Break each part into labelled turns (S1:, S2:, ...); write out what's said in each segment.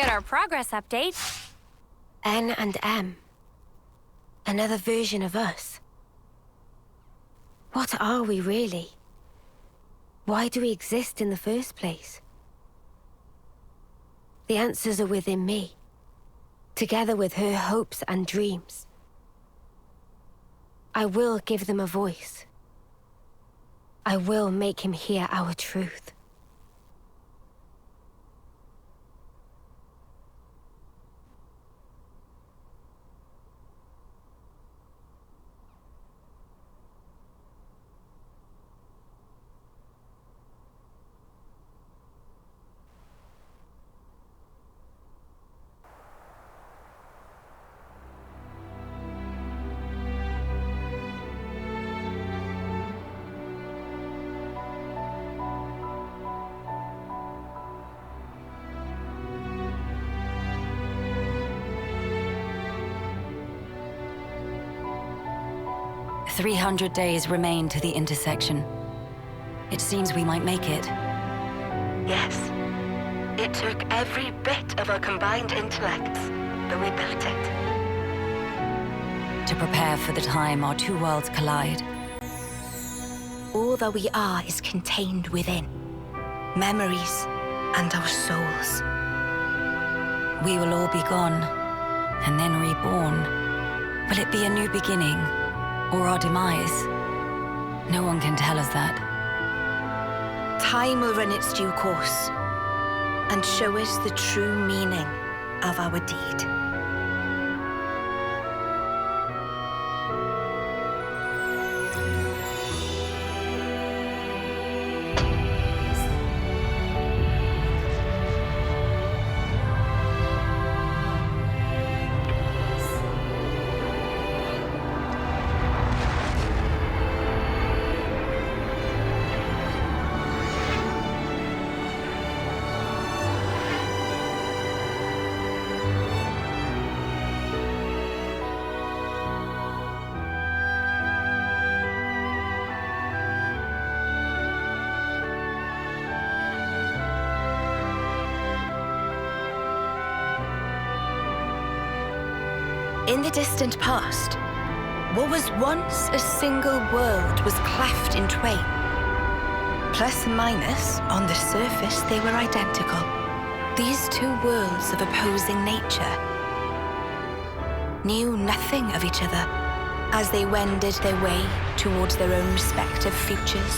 S1: get our progress update.
S2: N and M. Another version of us. What are we really? Why do we exist in the first place? The answers are within me, together with her hopes and dreams. I will give them a voice. I will make him hear our truth.
S3: "300 days remain to the intersection. It seems we might make it."
S2: Yes. It took every bit of our combined intellects, but we built it.
S3: To prepare for the time our two worlds collide.
S2: All that we are is contained within. Memories and our souls.
S3: We will all be gone, and then reborn. Will it be a new beginning, or our demise? No one can tell us that.
S2: Time will run its due course, and show us the true meaning of our deed. In the distant past, what was once a single world was cleft in twain. Plus and minus, on the surface, they were identical. These two worlds of opposing nature knew nothing of each other as they wended their way towards their own respective futures.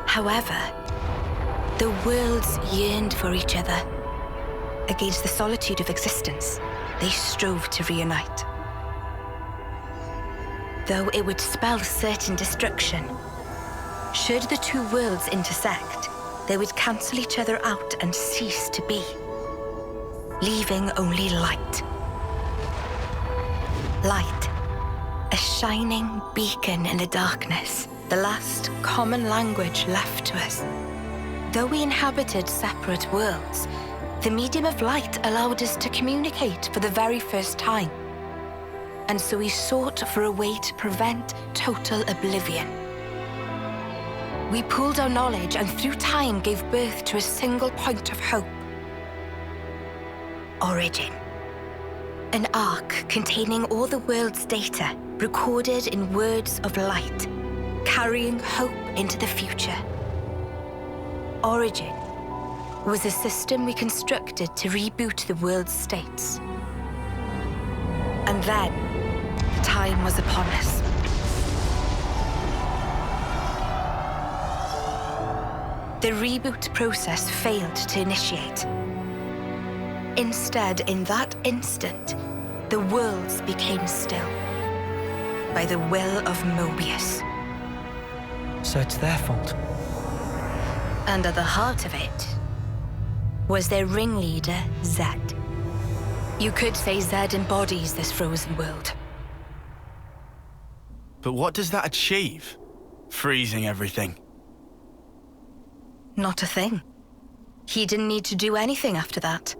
S2: However, the worlds yearned for each other. Against the solitude of existence, they strove to reunite. Though it would spell certain destruction, should the two worlds intersect, they would cancel each other out and cease to be, leaving only light. Light, a shining beacon in the darkness, the last common language left to us. Though we inhabited separate worlds, the medium of light allowed us to communicate for the very first time. And so we sought for a way to prevent total oblivion. We pooled our knowledge and through time gave birth to a single point of hope. Origin. An arc containing all the world's data, recorded in words of light, carrying hope into the future. Origin was a system we constructed to reboot the world's states. And then, time was upon us. The reboot process failed to initiate. Instead, in that instant, the worlds became still. By the will of Mobius.
S4: So it's their fault.
S2: And at the heart of it was their ringleader, Zed. You could say Zed embodies this frozen world.
S5: But what does that achieve? Freezing everything.
S2: Not a thing. He didn't need to do anything after that.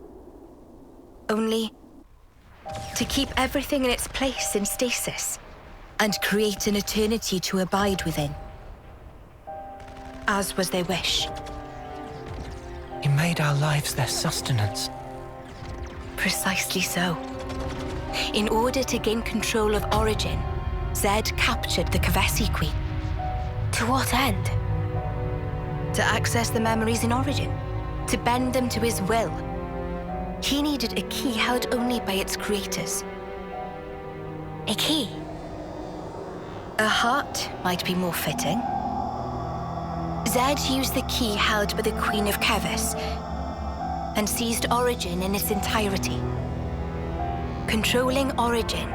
S2: Only to keep everything in its place in stasis and create an eternity to abide within. As was their wish.
S4: He made our lives their sustenance.
S2: Precisely so. In order to gain control of Origin, Zed captured the Kavesi Queen.
S1: To what end?
S2: To access the memories in Origin, to bend them to his will. He needed a key held only by its creators.
S1: A key?
S2: A heart might be more fitting. Zed used the key held by the Queen of Keves and seized Origin in its entirety. Controlling Origin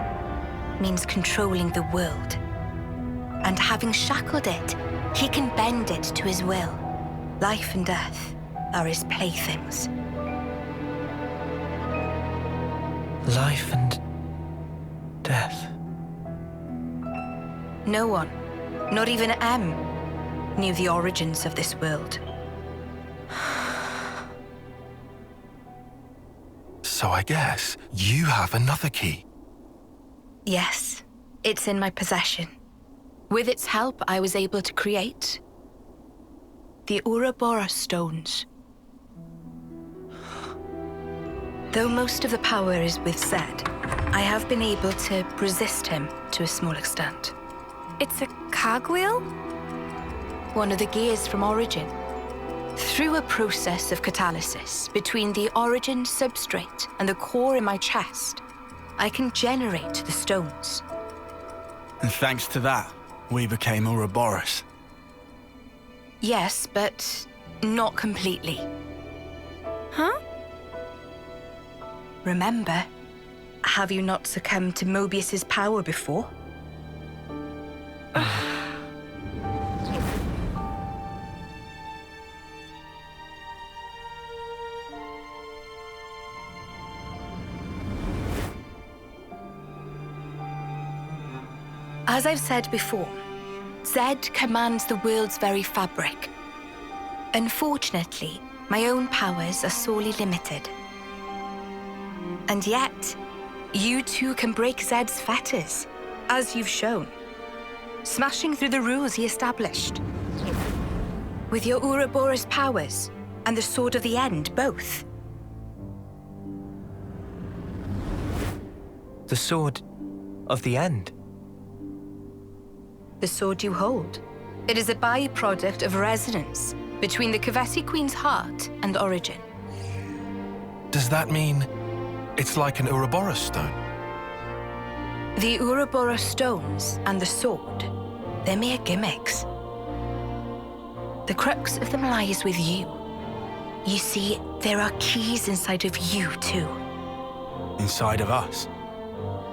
S2: means controlling the world. And having shackled it, he can bend it to his will. Life and death are his playthings.
S4: Life and death.
S2: No one, not even M, knew the origins of this world.
S6: So I guess you have another key.
S2: Yes, it's in my possession. With its help, I was able to create the Ouroboros stones. Though most of the power is with Zed, I have been able to resist him to a small extent.
S1: It's a cogwheel?
S2: One of the gears from Origin. Through a process of catalysis between the Origin substrate and the core in my chest, I can generate the stones.
S5: And thanks to that, we became Ouroboros.
S2: Yes, but not completely.
S1: Huh?
S2: Remember, have you not succumbed to Mobius's power before? As I've said before, Zed commands the world's very fabric. Unfortunately, my own powers are sorely limited. And yet, you too can break Zed's fetters, as you've shown, smashing through the rules he established. With your Ouroboros powers and the Sword of the End, both.
S4: The Sword of the End.
S2: The sword you hold. It is a byproduct of resonance between the Kavesi Queen's heart and Origin.
S6: Does that mean it's like an Ouroboros stone?
S2: The Ouroboros stones and the sword, they're mere gimmicks. The crux of them lies with you. You see, there are keys inside of you too.
S5: Inside of us.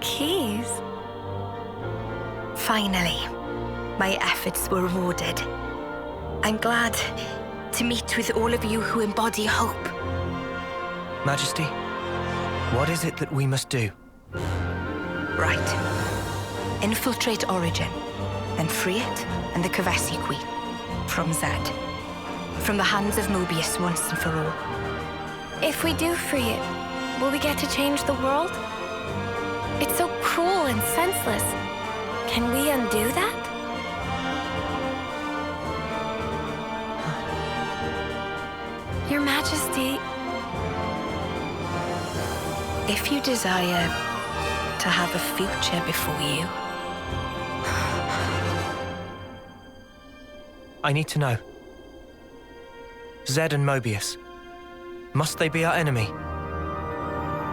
S1: Keys?
S2: Finally, my efforts were rewarded. I'm glad to meet with all of you who embody hope.
S4: Majesty, what is it that we must do?
S2: Right. Infiltrate Origin, then free it and the Kavesi Queen from Zed. From the hands of Mobius once and for all.
S1: If we do free it, will we get to change the world? It's so cruel and senseless. Can we undo that? Your Majesty...
S2: If you desire to have a future before you...
S4: I need to know. Zed and Mobius. Must they be our enemy?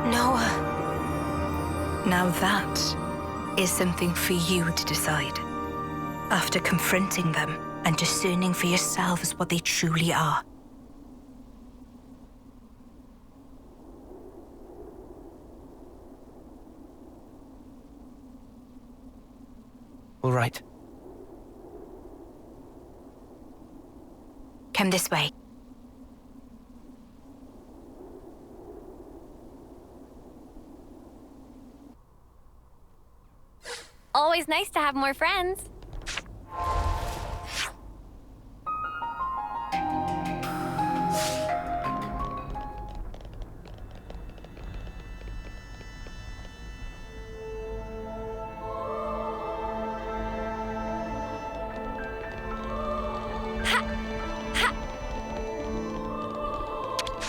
S2: No. Now that is something for you to decide. After confronting them and discerning for yourselves what they truly are.
S4: All right.
S2: Come this way.
S1: Always nice to have more friends.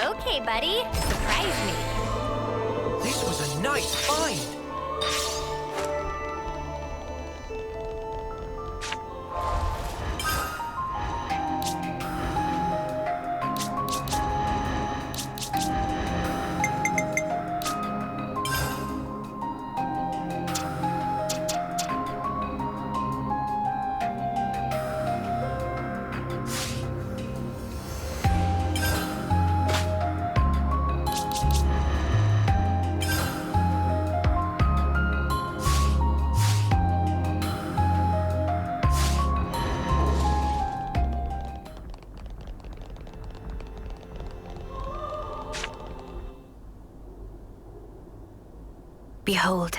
S1: Okay, buddy. Surprise me.
S2: Behold.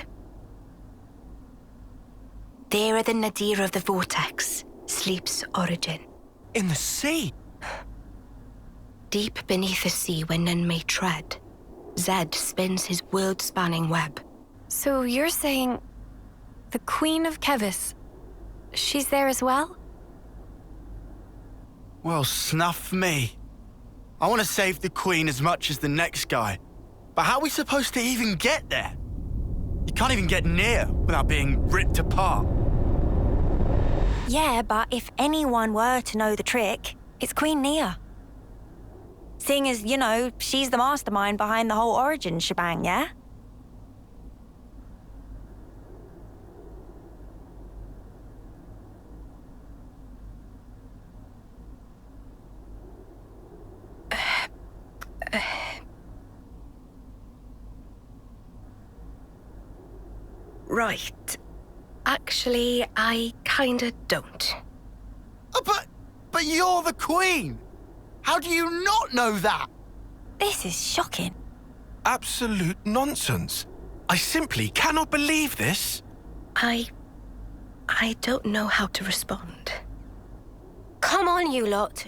S2: There at the nadir of the vortex sleeps Origin.
S4: In the sea?
S2: Deep beneath the sea where none may tread, Zed spins his world-spanning web.
S1: So you're saying the Queen of Kevis, she's there as well?
S5: Well, snuff me. I want to save the Queen as much as the next guy. But how are we supposed to even get there? You can't even get near without being ripped apart.
S3: Yeah, but if anyone were to know the trick, it's Queen Nia. Seeing as, you know, she's the mastermind behind the whole Origin shebang, yeah?
S2: Right. Actually, I kinda don't.
S5: Oh, but you're the Queen! How do you not know that?
S3: This is shocking.
S6: Absolute nonsense. I simply cannot believe this.
S2: I don't know how to respond.
S1: Come on, you lot.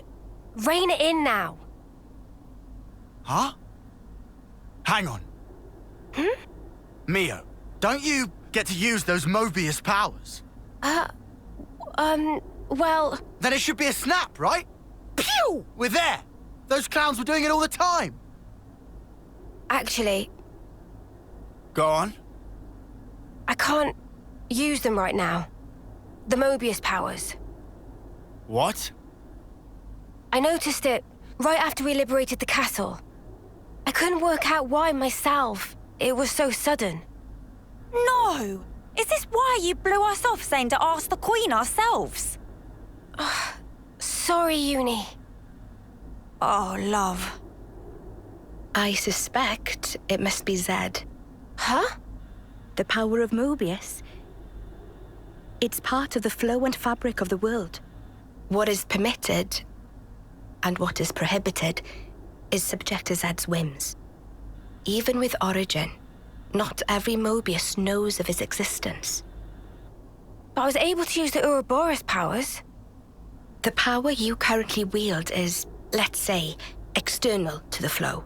S1: Rein it in now.
S5: Huh? Hang on. Mio, don't you get to use those Mobius powers?
S1: Well...
S5: Then it should be a snap, right? Pew! We're there! Those clowns were doing it all the time!
S1: Actually,
S5: Go on.
S1: I can't use them right now. The Mobius powers.
S5: What?
S1: I noticed it right after we liberated the castle. I couldn't work out why myself. It was so sudden.
S3: No! Is this why you blew us off saying to ask the Queen ourselves?
S1: Sorry, Uni.
S3: Oh, love.
S2: I suspect it must be Zed.
S1: Huh?
S2: The power of Mobius. It's part of the flow and fabric of the world. What is permitted and what is prohibited is subject to Zed's whims. Even with Origin, not every Mobius knows of his existence.
S1: But I was able to use the Ouroboros powers.
S2: The power you currently wield is, let's say, external to the flow.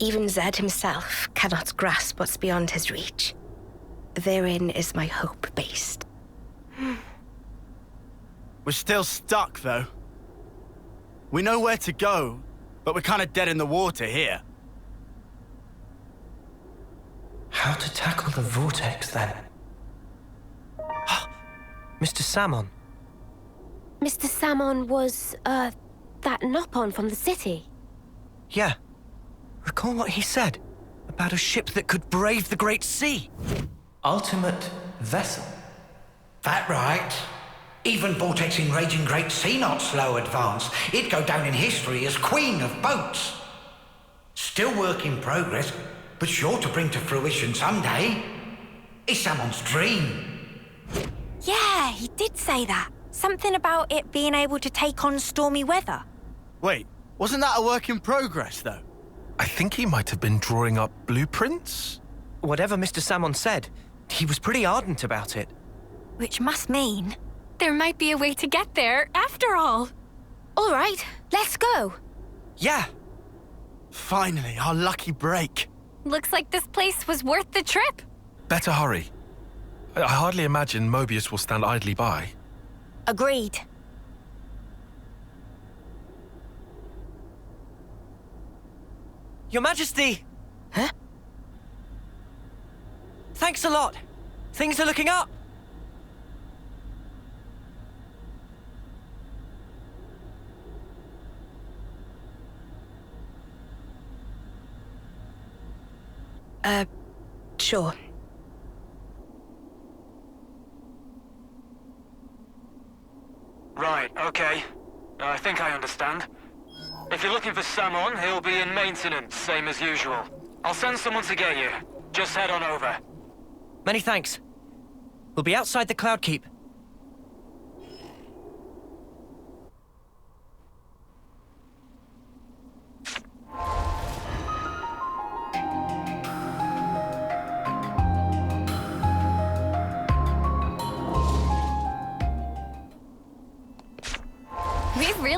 S2: Even Zed himself cannot grasp what's beyond his reach. Therein is my hope based.
S5: We're still stuck, though. We know where to go, but we're kind of dead in the water here.
S4: How to tackle the vortex, then? Mr. Salmon.
S1: Mr. Salmon was, that Nopon from the city.
S4: Yeah. Recall what he said about a ship that could brave the Great Sea. Ultimate vessel.
S7: That right. Even vortexing raging great sea not slow advance. It'd go down in history as queen of boats. Still work in progress, but sure to bring to fruition someday. It's someone's dream.
S3: Yeah, he did say that. Something about it being able to take on stormy weather.
S5: Wait, wasn't that a work in progress, though?
S6: I think he might have been drawing up blueprints.
S4: Whatever Mr. Salmon said, he was pretty ardent about it.
S3: Which must mean...
S1: There might be a way to get there, after all. All right, let's go.
S4: Yeah.
S5: Finally, our lucky break.
S1: Looks like this place was worth the trip.
S6: Better hurry. I hardly imagine Mobius will stand idly by.
S3: Agreed.
S4: Your Majesty!
S2: Huh?
S4: Thanks a lot. Things are looking up.
S2: Sure.
S8: Right, okay. I think I understand. If you're looking for Samon, he'll be in maintenance, same as usual. I'll send someone to get you. Just head on over.
S4: Many thanks. We'll be outside the Cloud Keep.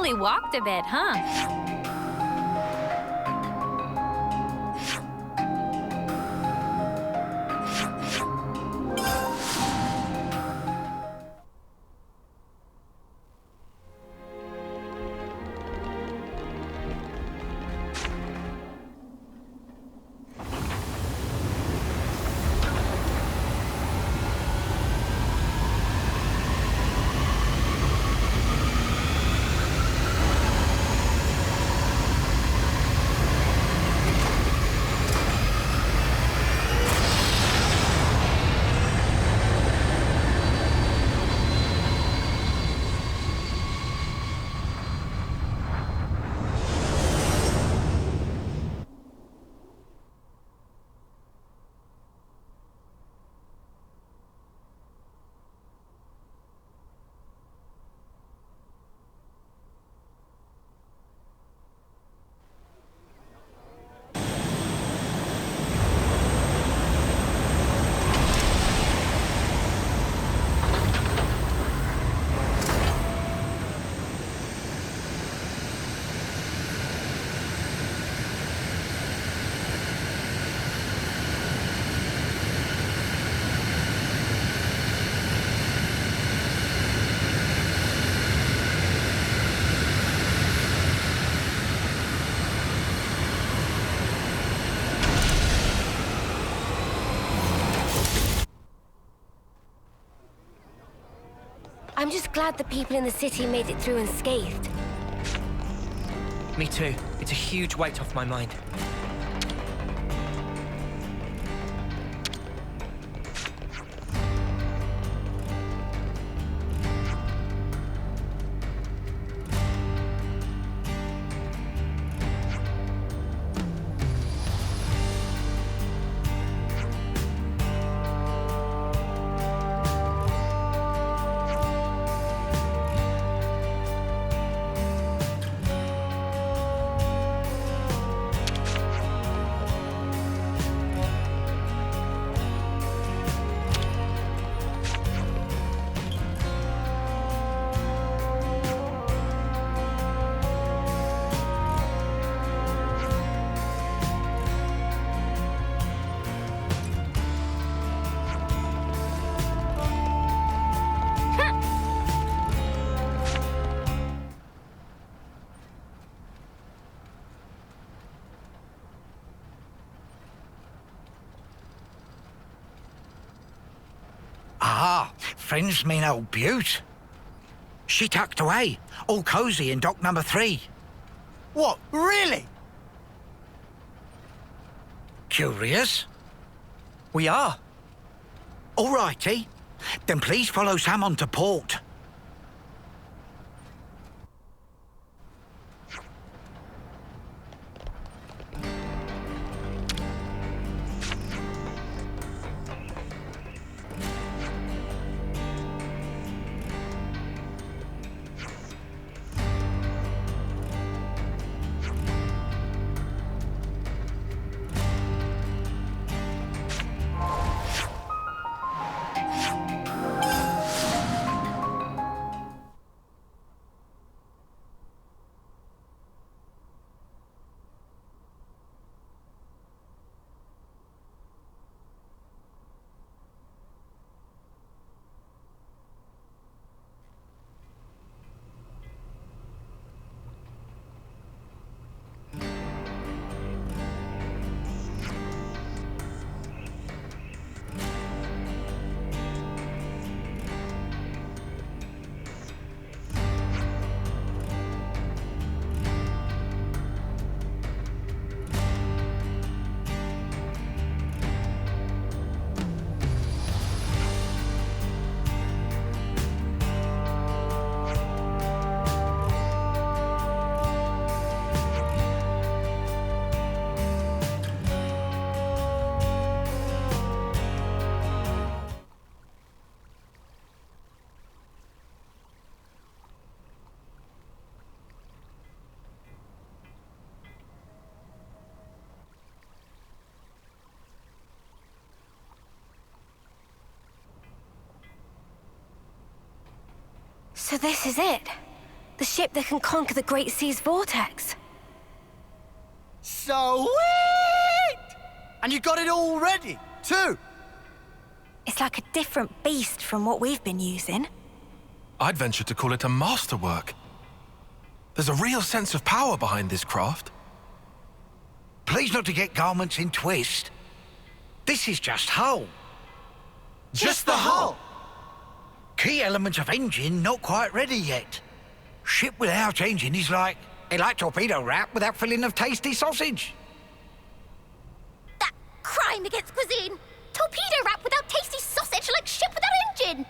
S9: really walked a bit, huh?
S1: I'm just glad the people in the city made it through unscathed.
S4: Me too. It's a huge weight off my mind.
S7: Ah, friends mean old Butte. She tucked away, all cosy in dock number 3.
S5: What, really?
S7: Curious?
S4: We are.
S7: All righty. Then please follow Sam on to port.
S1: So this is it. The ship that can conquer the Great Sea's vortex.
S5: Sweet! And you got it all ready, too?
S1: It's like a different beast from what we've been using.
S6: I'd venture to call it a masterwork. There's a real sense of power behind this craft.
S7: Please not to get garments in twist. This is just hull.
S5: Just the hull?
S7: Key elements of engine not quite ready yet. Ship without engine is like torpedo wrap without filling of tasty sausage.
S9: That crime against cuisine! Torpedo wrap without tasty sausage like ship without engine!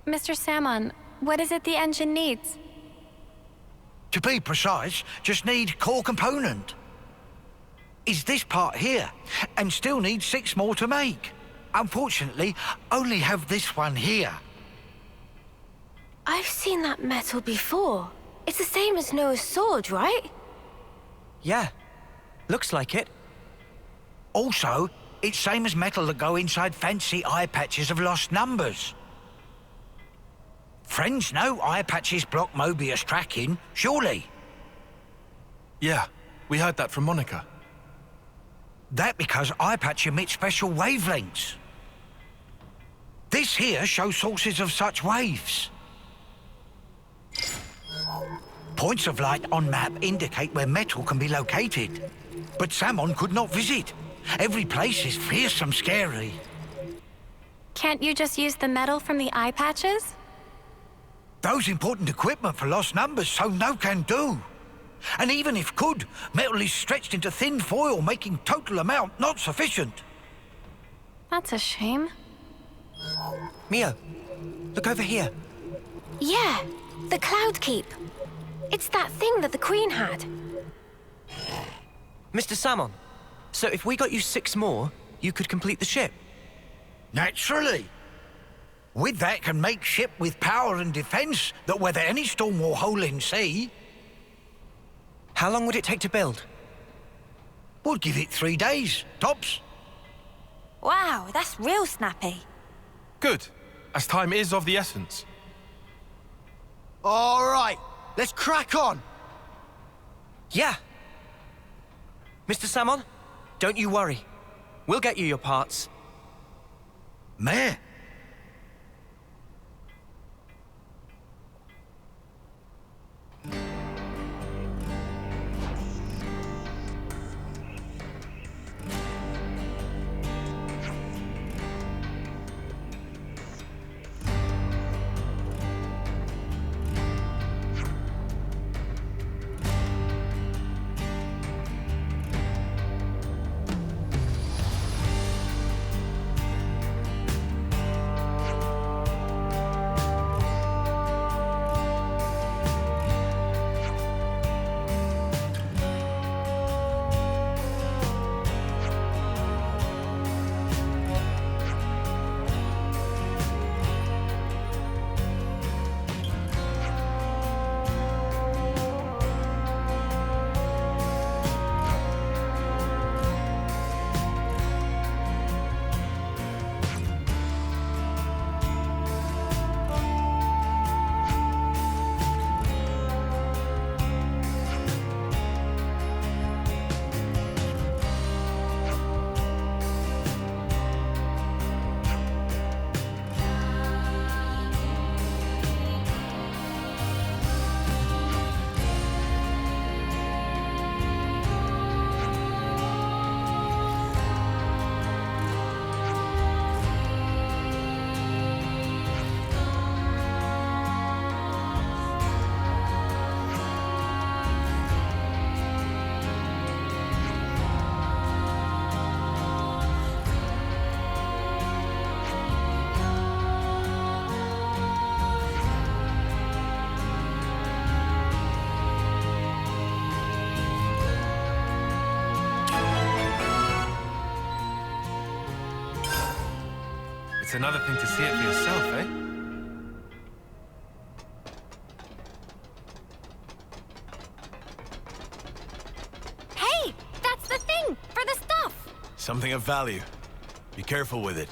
S1: Mr. Salmon, what is it the engine needs?
S7: To be precise, just need core component. Is this part here, and still need 6 more to make. Unfortunately, only have this one here.
S1: I've seen that metal before. It's the same as Noah's sword, right?
S4: Yeah, looks like it.
S7: Also, it's same as metal that go inside fancy eye patches of lost numbers. Friends know eye patches block Mobius tracking, surely?
S6: Yeah, we heard that from Monica.
S7: That because eye patch emits special wavelengths. This here shows sources of such waves. Points of light on map indicate where metal can be located. But Salmon could not visit. Every place is fearsome scary.
S1: Can't you just use the metal from the eye patches?
S7: Those important equipment for lost numbers, so no can do. And even if could, metal is stretched into thin foil, making total amount not sufficient.
S1: That's a shame.
S4: Mio, look over here.
S1: Yeah, the Cloud Keep. It's that thing that the Queen had.
S4: Mr. Salmon, so if we got you 6 more, you could complete the ship.
S7: Naturally. With that can make ship with power and defense that weather any storm or hole in sea.
S4: How long would it take to build?
S7: Would give it 3 days, tops.
S1: Wow, that's real snappy.
S6: Good, as time is of the essence.
S5: All right, let's crack on.
S4: Yeah. Mr. Salmon, don't you worry. We'll get you your parts.
S7: Meh.
S6: It's another thing to see it for yourself, eh?
S9: Hey, that's the thing for the stuff.
S10: Something of value. Be careful with it.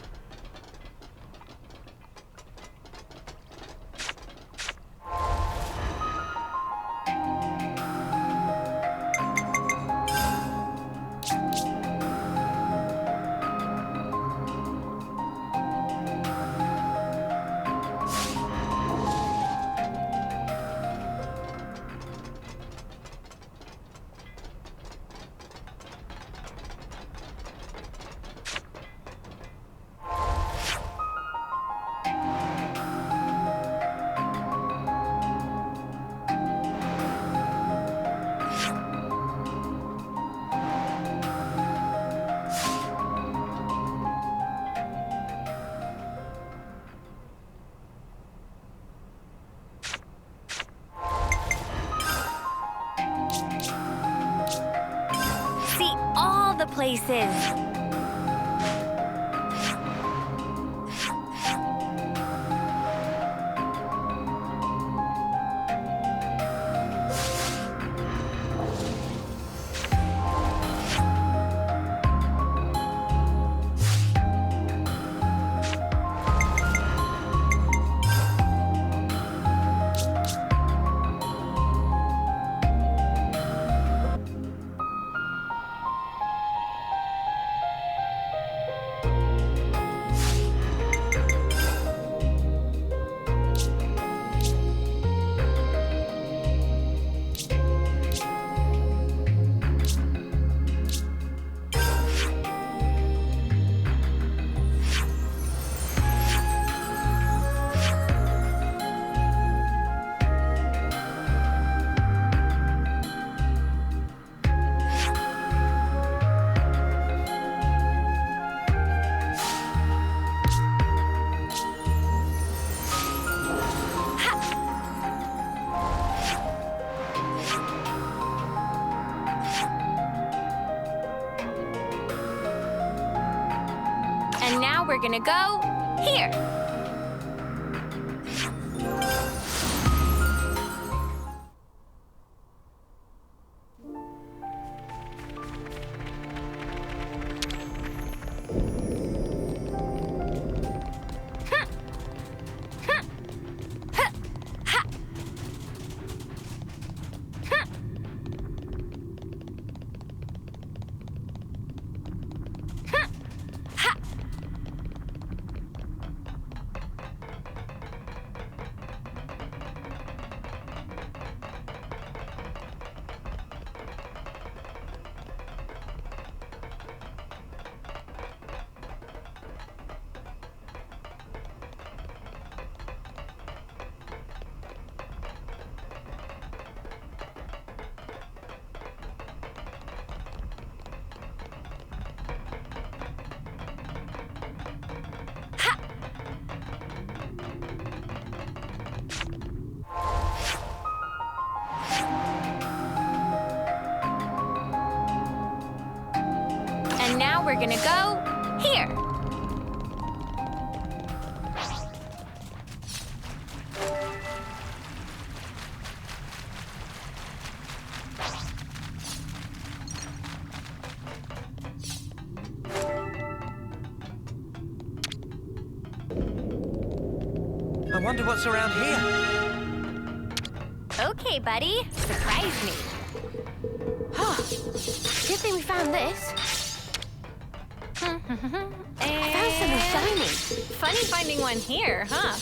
S1: places. And now we're gonna go here. And now we're gonna go here.
S4: I wonder what's around here.
S1: Okay, buddy. Surprise me. Good thing we found this. I found something shiny. Funny finding one here, huh?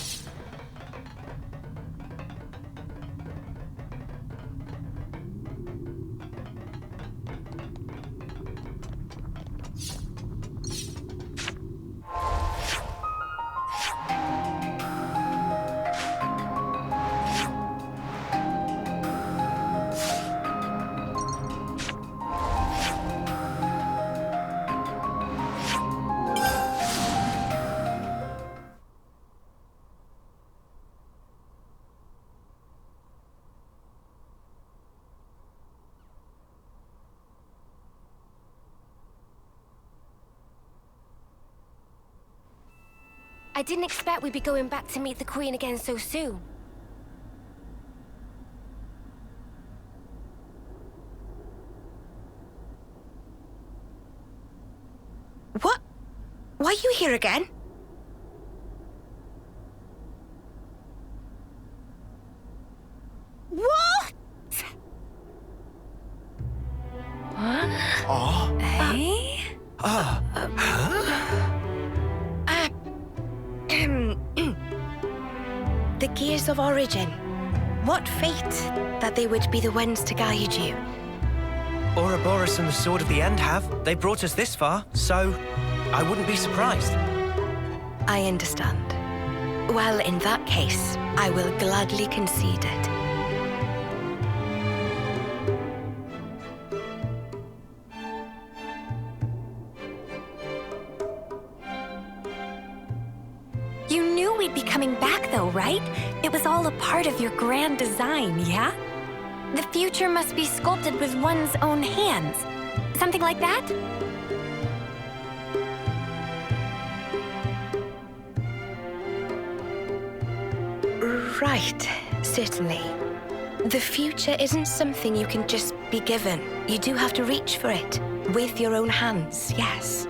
S1: I didn't expect we'd be going back to meet the Queen again so soon.
S2: What? Why are you here again? What?
S3: What?
S5: Oh.
S3: Hey?
S2: The Gears of Origin. What fate that they would be the ones to guide you.
S4: Ouroboros and the Sword of the End have. They brought us this far, so I wouldn't be surprised.
S2: I understand. Well, in that case, I will gladly concede it.
S1: You knew we'd be coming back though, right? It was all a part of your grand design, yeah? The future must be sculpted with one's own hands. Something like that?
S2: Right, certainly. The future isn't something you can just be given. You do have to reach for it. With your own hands, yes.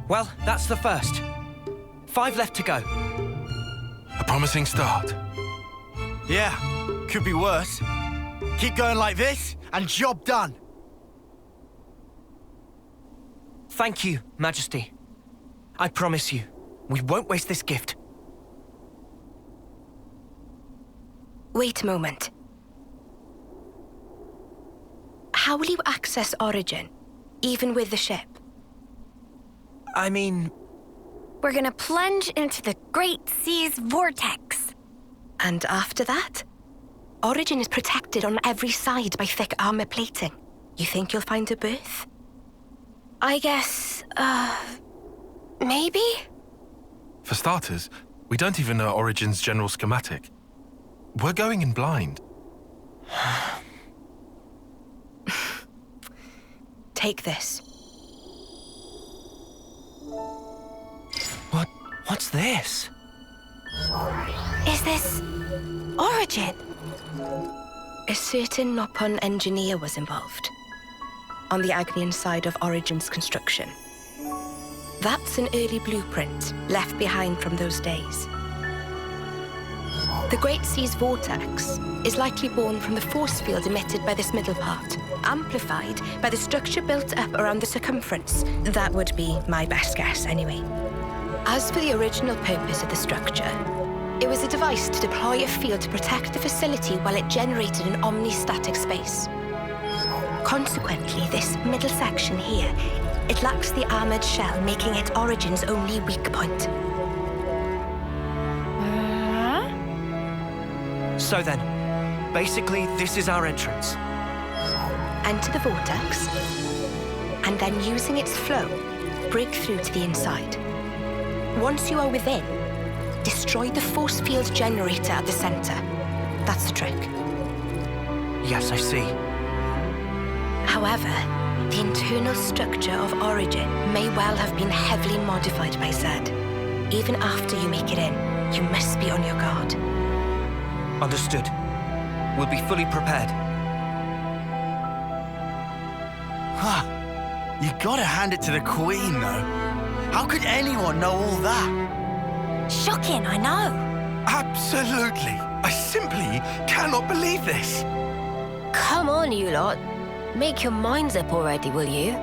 S4: Well, that's the first. 5 left to go.
S6: A promising start.
S5: Yeah, could be worse. Keep going like this, and job done.
S4: Thank you, Majesty. I promise you, we won't waste this gift.
S2: Wait a moment. How will you access Origin, even with the ship?
S4: I mean...
S1: We're gonna plunge into the Great Sea's vortex.
S2: And after that? Origin is protected on every side by thick armor plating. You think you'll find a berth?
S1: I guess, maybe?
S6: For starters, we don't even know Origin's general schematic. We're going in blind.
S2: Take this.
S4: What's this?
S1: Is this Origin?
S2: A certain Nopon engineer was involved. On the Agnian side of Origin's construction. That's an early blueprint left behind from those days. The Great Sea's vortex is likely born from the force field emitted by this middle part, amplified by the structure built up around the circumference. That would be my best guess, anyway. As for the original purpose of the structure, it was a device to deploy a field to protect the facility while it generated an omnistatic space. Consequently, this middle section here, it lacks the armored shell, making it Origin's only weak point.
S4: So then, basically, this is our entrance.
S2: Enter the vortex, and then using its flow, break through to the inside. Once you are within, destroy the force field generator at the center. That's the trick.
S4: Yes, I see.
S2: However, the internal structure of Origin may well have been heavily modified by Zed. Even after you make it in, you must be on your guard.
S4: Understood. We'll be fully prepared.
S5: Huh. You gotta hand it to the Queen, though. How could anyone know all that?
S1: Shocking, I know.
S6: Absolutely. I simply cannot believe this.
S1: Come on, you lot. Make your minds up already, will you?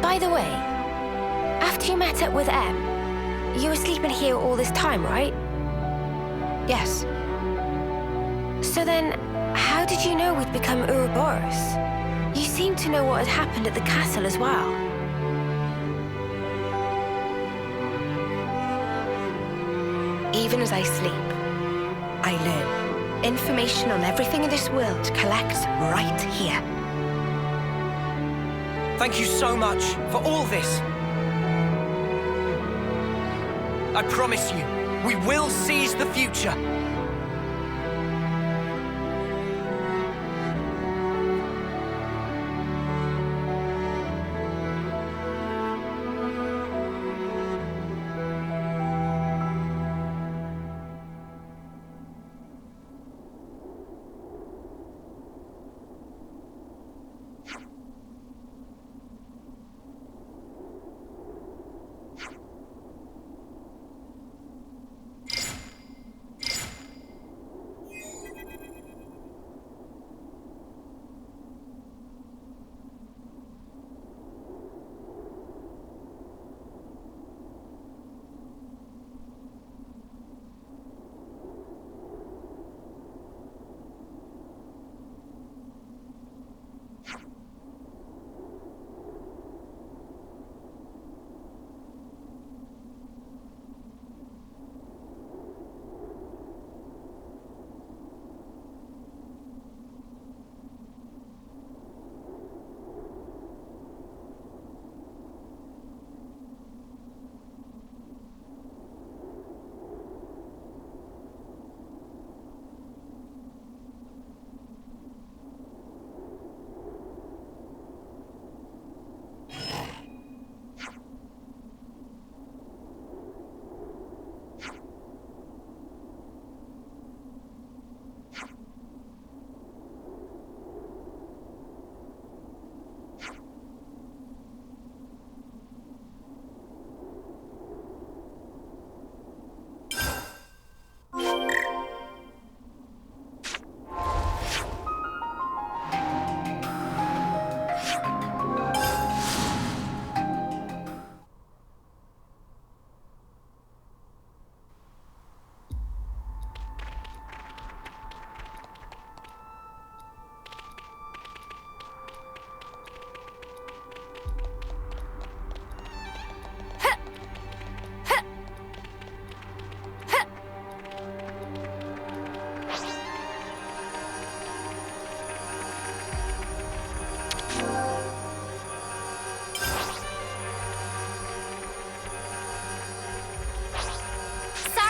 S1: By the way, after you met up with Em, you were sleeping here all this time, right?
S2: Yes.
S1: So then, how did you know we'd become Ouroboros? You seem to know what had happened at the castle as well.
S2: Even as I sleep, I learn. Information on everything in this world collects right here.
S4: Thank you so much for all this. I promise you, we will seize the future.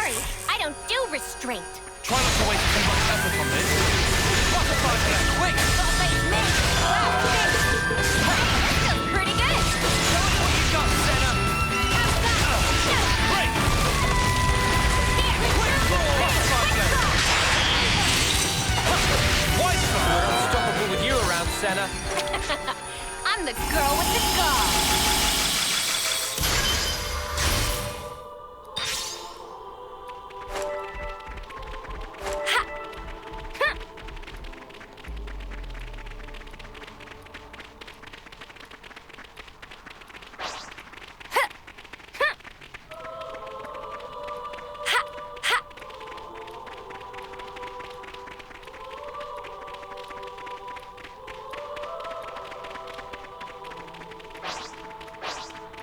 S9: Sorry, I don't do restraint.
S4: Try not to waste too much effort on this. Butterfly flip, quick!
S9: Gotta face me. Wow, feels pretty good.
S4: Show us what you got, Senna!
S9: How's that?
S4: Great!
S9: Here,
S4: Butterfly flip! Wise one, we're unstoppable with you around, Senna.
S9: I'm the girl with the gall.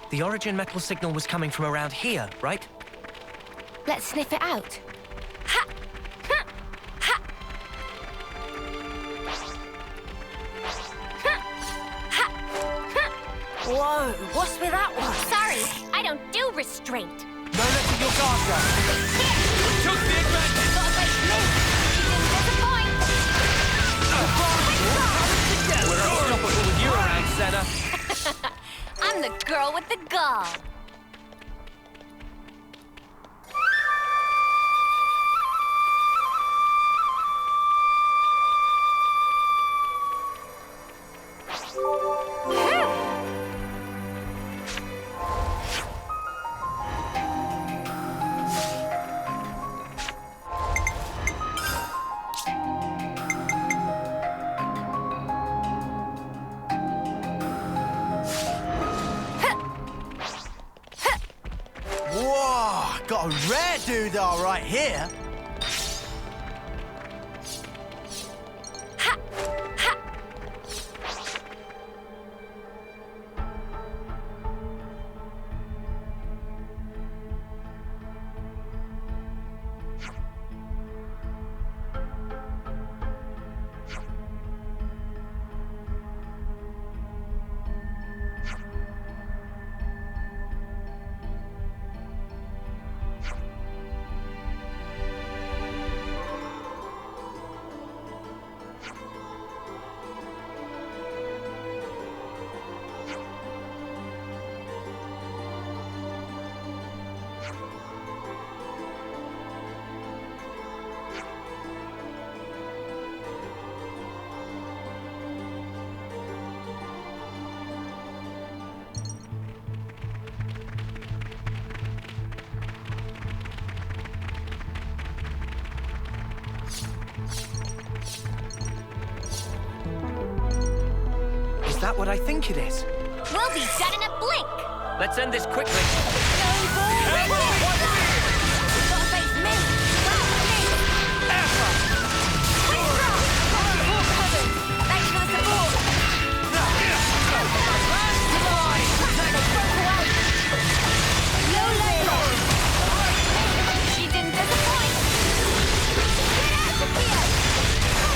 S4: The origin metal signal was coming from around here, right?
S1: Let's sniff it out.
S3: Whoa, what's with that one?
S9: Sorry, I don't do restraint.
S4: No letting your guard down. Took the advantage!
S9: Gotta face me. You didn't disappoint.
S4: We're unstoppable with you around, Senna.
S9: I'm the girl with the gall.
S5: Whoa, got a rare doodah right here.
S4: Is that what I think it is?
S9: We'll be dead in a blink.
S4: Let's end this quickly.
S9: Gotta face me. Thanks for the support. No label. She didn't disappoint. Get out of here.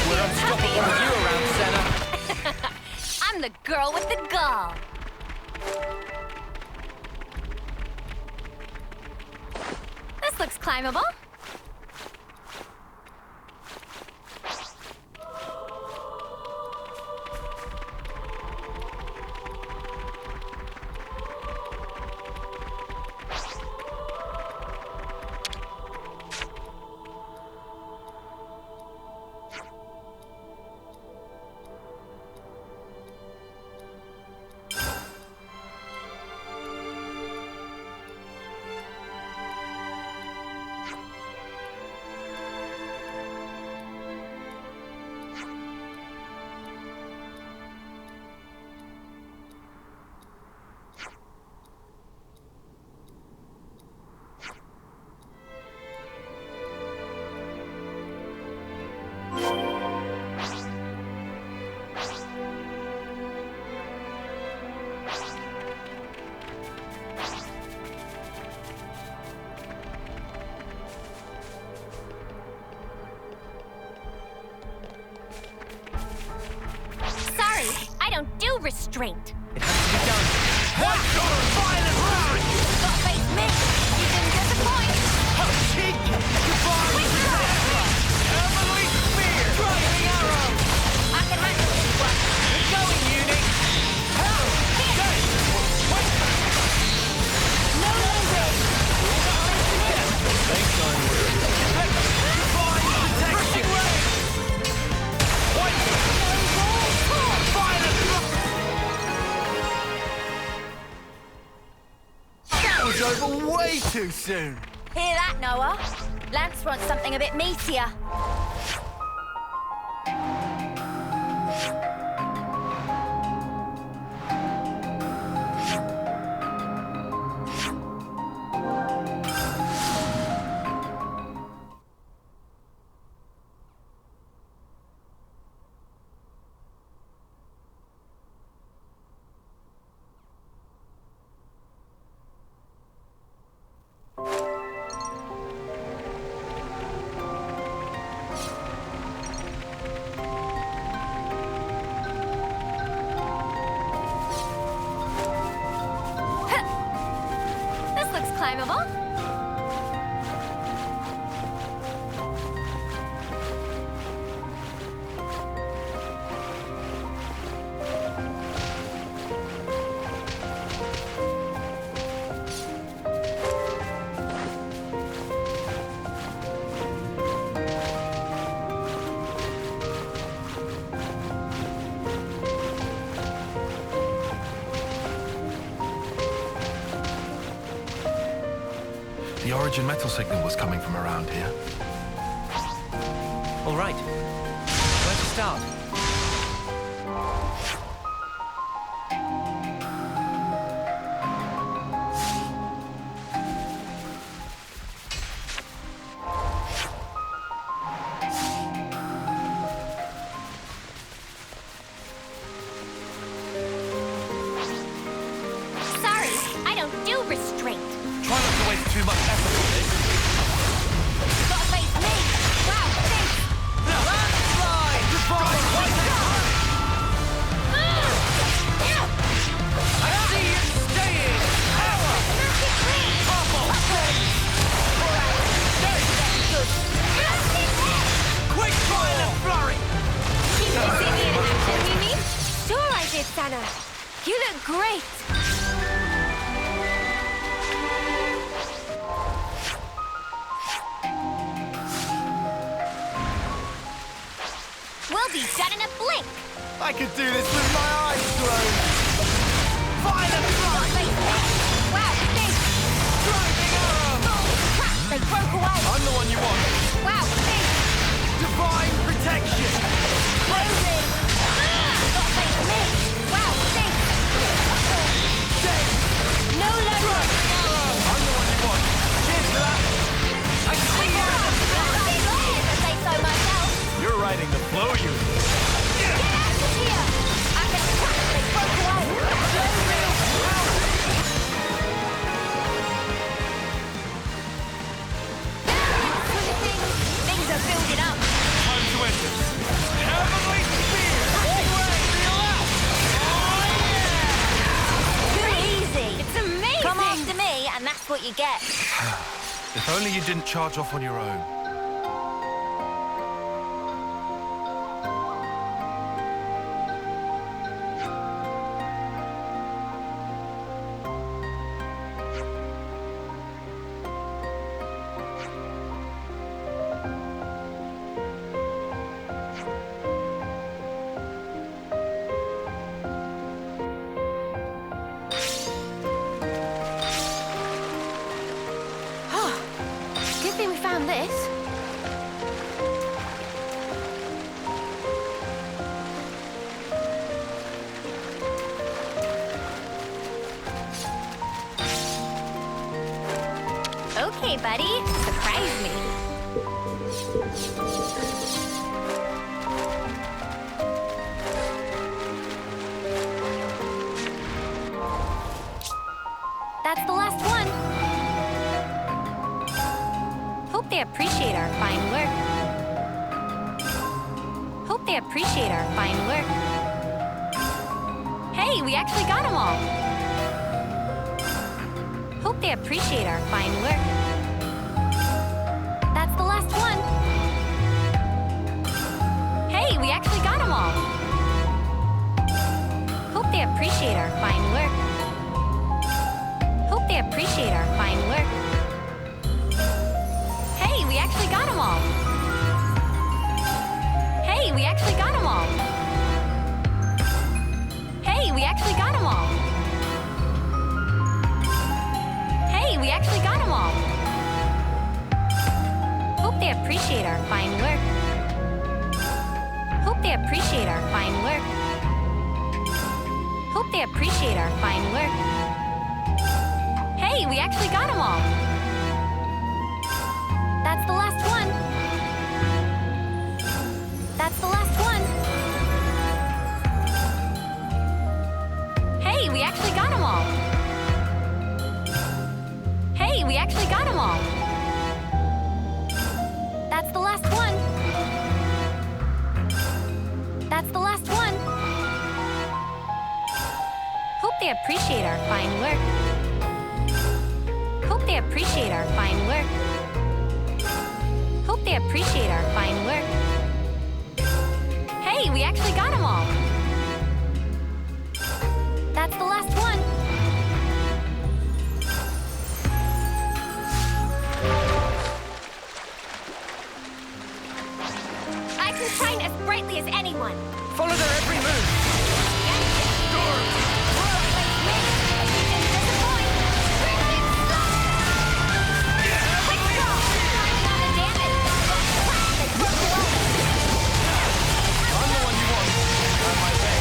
S4: We're unstoppable with you around, Senna.
S9: I'm the girl with the gall. This looks climbable. don't do restraint.
S4: It has to be done.
S5: What sort of violent round?
S9: Gotta face me. You didn't disappoint.
S5: Oh, she over way too soon.
S9: Hear that, Noah? Lance wants something a bit meatier. Climbable.
S6: The origin metal signal was coming from around here.
S4: All right. Where to start?
S9: Sorry, I don't do restraint.
S4: Try not to waste too much effort on this.
S9: Gotta face me. Wow, thanks.
S4: Landslide! Divine! I see you staying! Power! Purple! Quick fire and flurry!
S1: Did you see me in action, Mimi? Sure I did, Sana. You look great.
S9: We'll be done in a blink.
S5: I could do this with my eyes closed. Violent
S9: Gotta face me. Wow, thanks.
S5: blinding arrow!
S9: Crap, they broke away.
S5: I'm the one you want.
S9: Wow, thanks.
S5: Divine protection.
S9: Closing. Gotta face me. Wow, thanks. No leverage.
S5: I'm the one you want. Cheers for that.
S4: I see you!
S9: If I say so myself.
S10: You're riding the flow unit.
S9: Get out of here. I can track they broke away. Things are building up.
S10: Time to end this. Heavenly Spear!
S9: Too easy.
S1: It's amazing.
S9: Come after me, and that's what you get.
S6: If only you didn't charge off on your own.
S1: Good thing we found this.
S9: Okay, buddy. Surprise me.
S1: That's the last one. Hope they appreciate our fine work. Hope they appreciate our fine work. Hey, we actually got them all. Hope they appreciate our fine work. That's the last one. Hey, we actually got them all. Hope they appreciate our fine work. Hope they appreciate our fine work. Hey, we actually got them all. Hey, we actually got them all. Hey, we actually got them all. Hey, we actually got them all. Hope they appreciate our fine work. Hope they appreciate our fine work. Hope they appreciate our fine work. Hey, we actually got them all. That's the last one. That's the last one. Hey, we actually got them all. Hey, we actually got them all. That's the last one. That's the last one. Hope they appreciate our fine work. Hope they appreciate our fine work. Hope they appreciate our fine work. Hey, we actually got them all. That's the last one.
S9: I can shine as brightly as anyone.
S10: Follow their every move.
S9: I'm the one you want. On my way.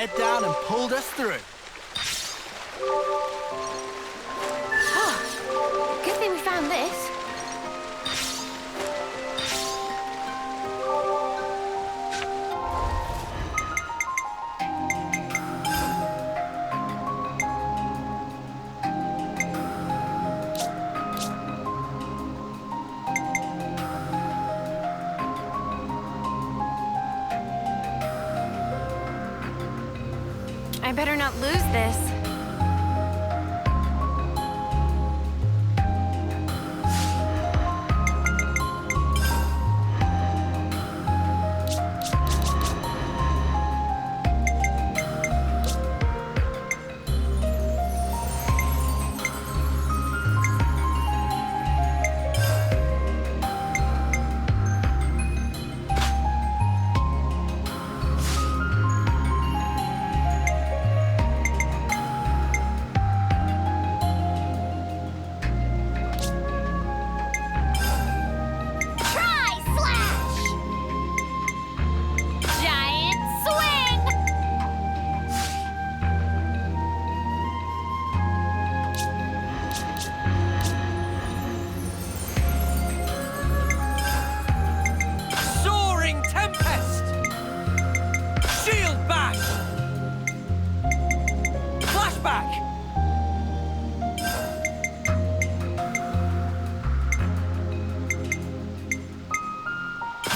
S5: head down and pulled us through.
S1: Oh, good thing we found this. I better not lose this.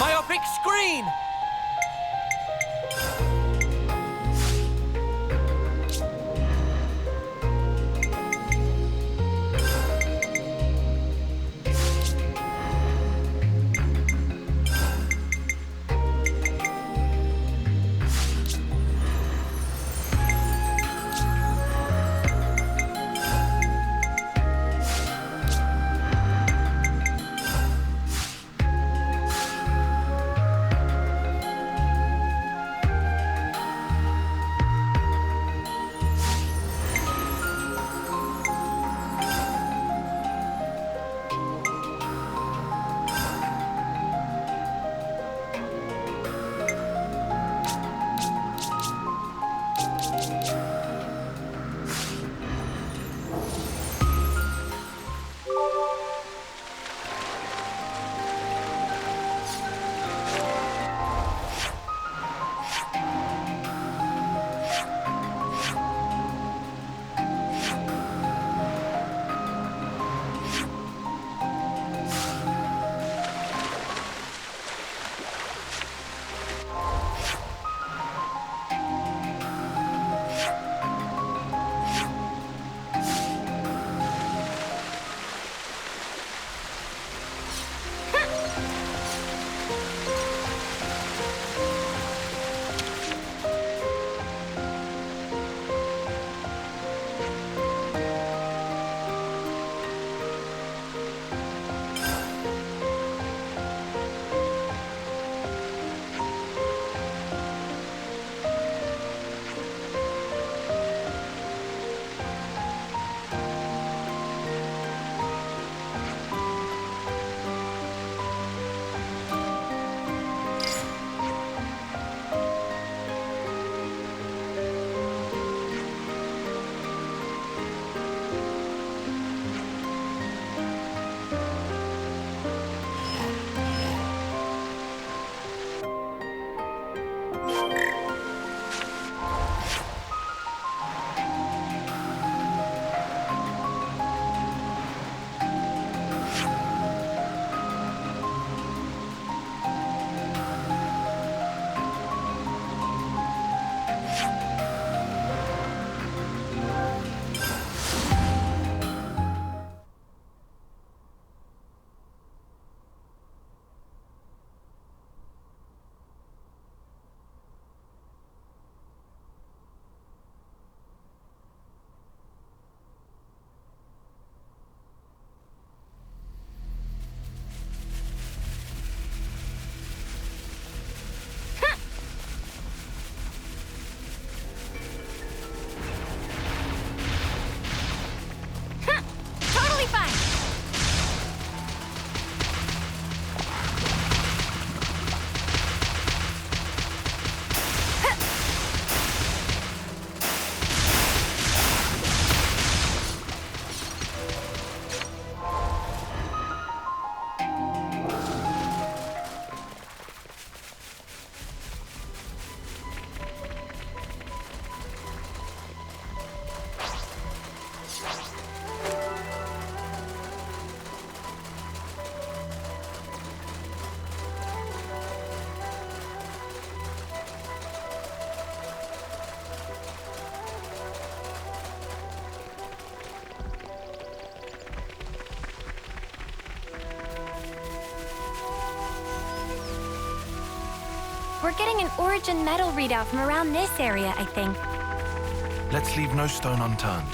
S4: Myopic screen!
S1: We're getting an origin metal readout from around this area, I think.
S6: Let's leave no stone unturned.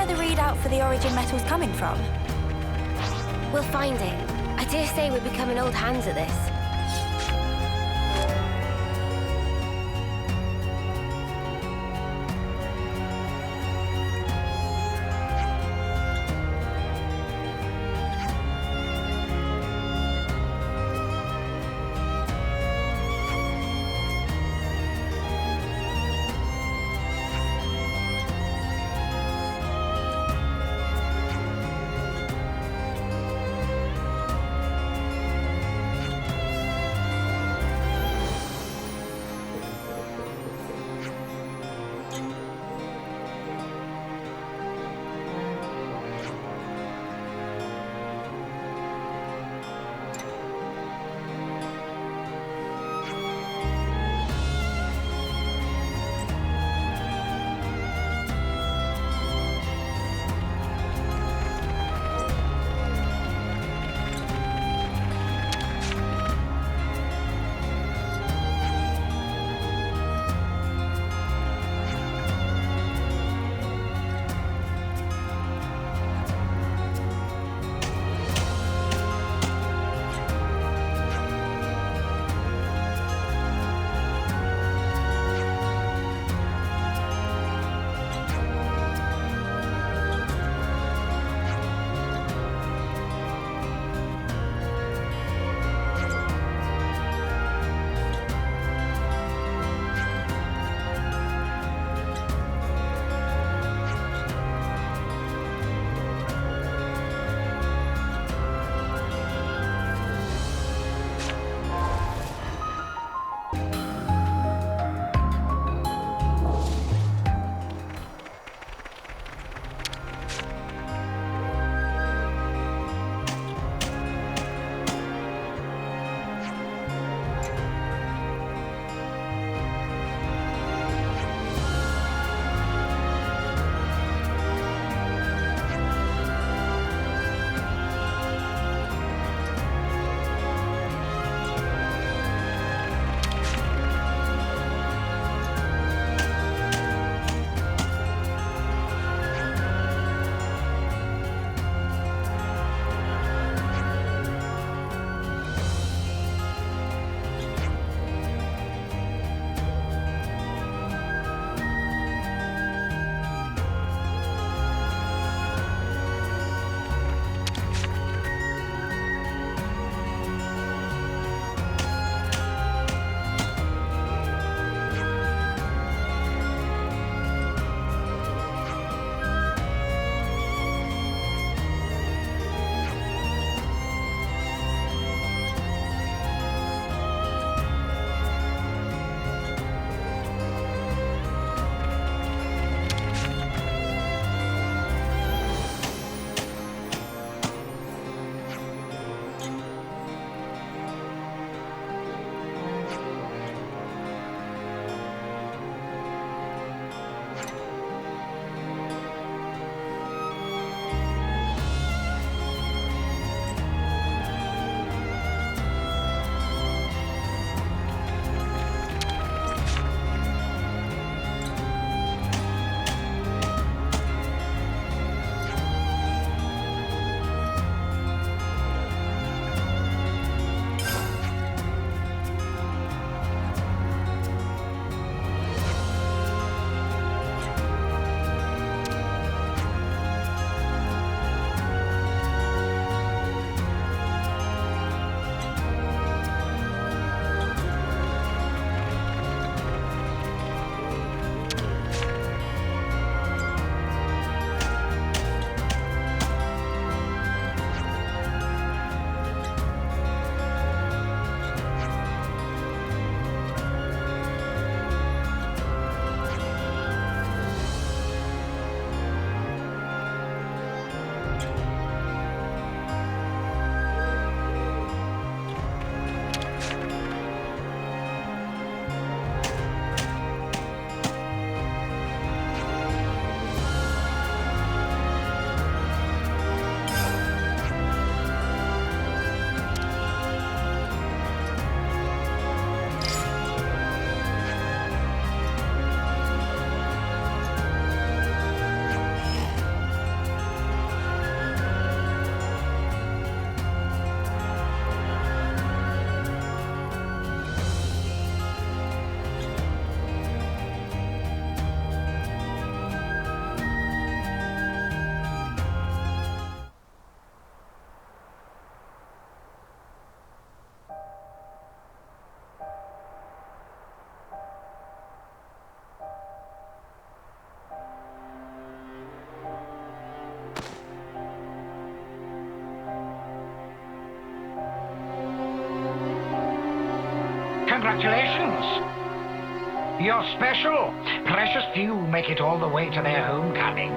S11: the readout for the origin metal's coming from?
S9: We'll find it. I dare say we're becoming old hands at this.
S12: Congratulations! You're special. Precious few make it all the way to their homecoming.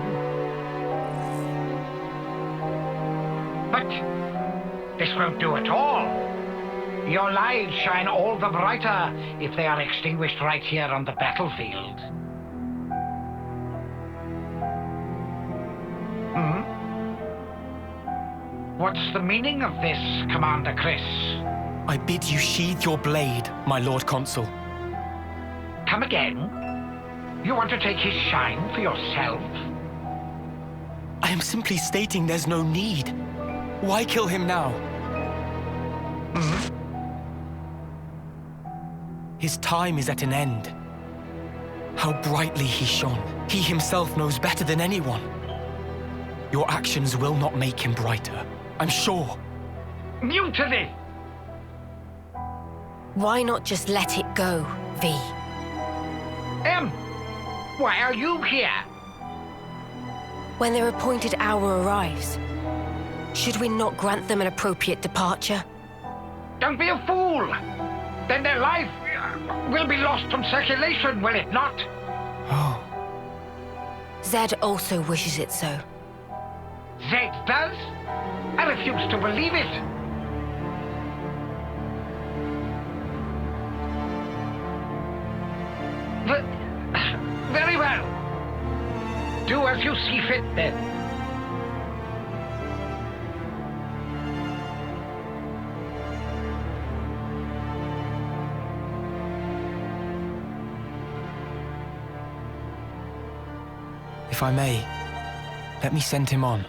S12: But this won't do at all. Your lives shine all the brighter if they are extinguished right here on the battlefield. What's the meaning of this, Commander Chris?
S13: I bid you sheathe your blade, my Lord Consul.
S12: Come again? You want to take his shine for yourself?
S13: I am simply stating there's no need. Why kill him now? His time is at an end. How brightly he shone. He himself knows better than anyone. Your actions will not make him brighter, I'm sure.
S12: Mutiny!
S2: Why not just let it go, V?
S12: Why are you here?
S2: When their appointed hour arrives, should we not grant them an appropriate departure?
S12: Don't be a fool! Then their life will be lost from circulation, will it not?
S13: Oh.
S2: Zed also wishes it so.
S12: Zed does? I refuse to believe it. Very well. Do as you see fit, then.
S13: If I may, let me send him on.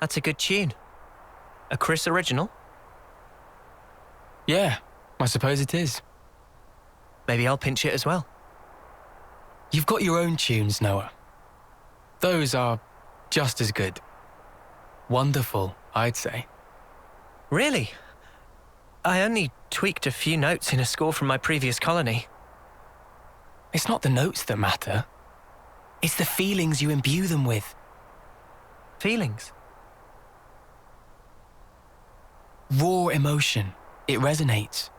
S4: That's a good tune. A Chris original?
S13: Yeah, I suppose it is.
S4: Maybe I'll pinch it as well.
S13: You've got your own tunes, Noah. Those are just as good. Wonderful, I'd say.
S4: Really? I only tweaked a few notes in a score from my previous colony.
S13: It's not the notes that matter. It's the feelings you imbue them with.
S4: Feelings?
S13: Raw emotion. It resonates.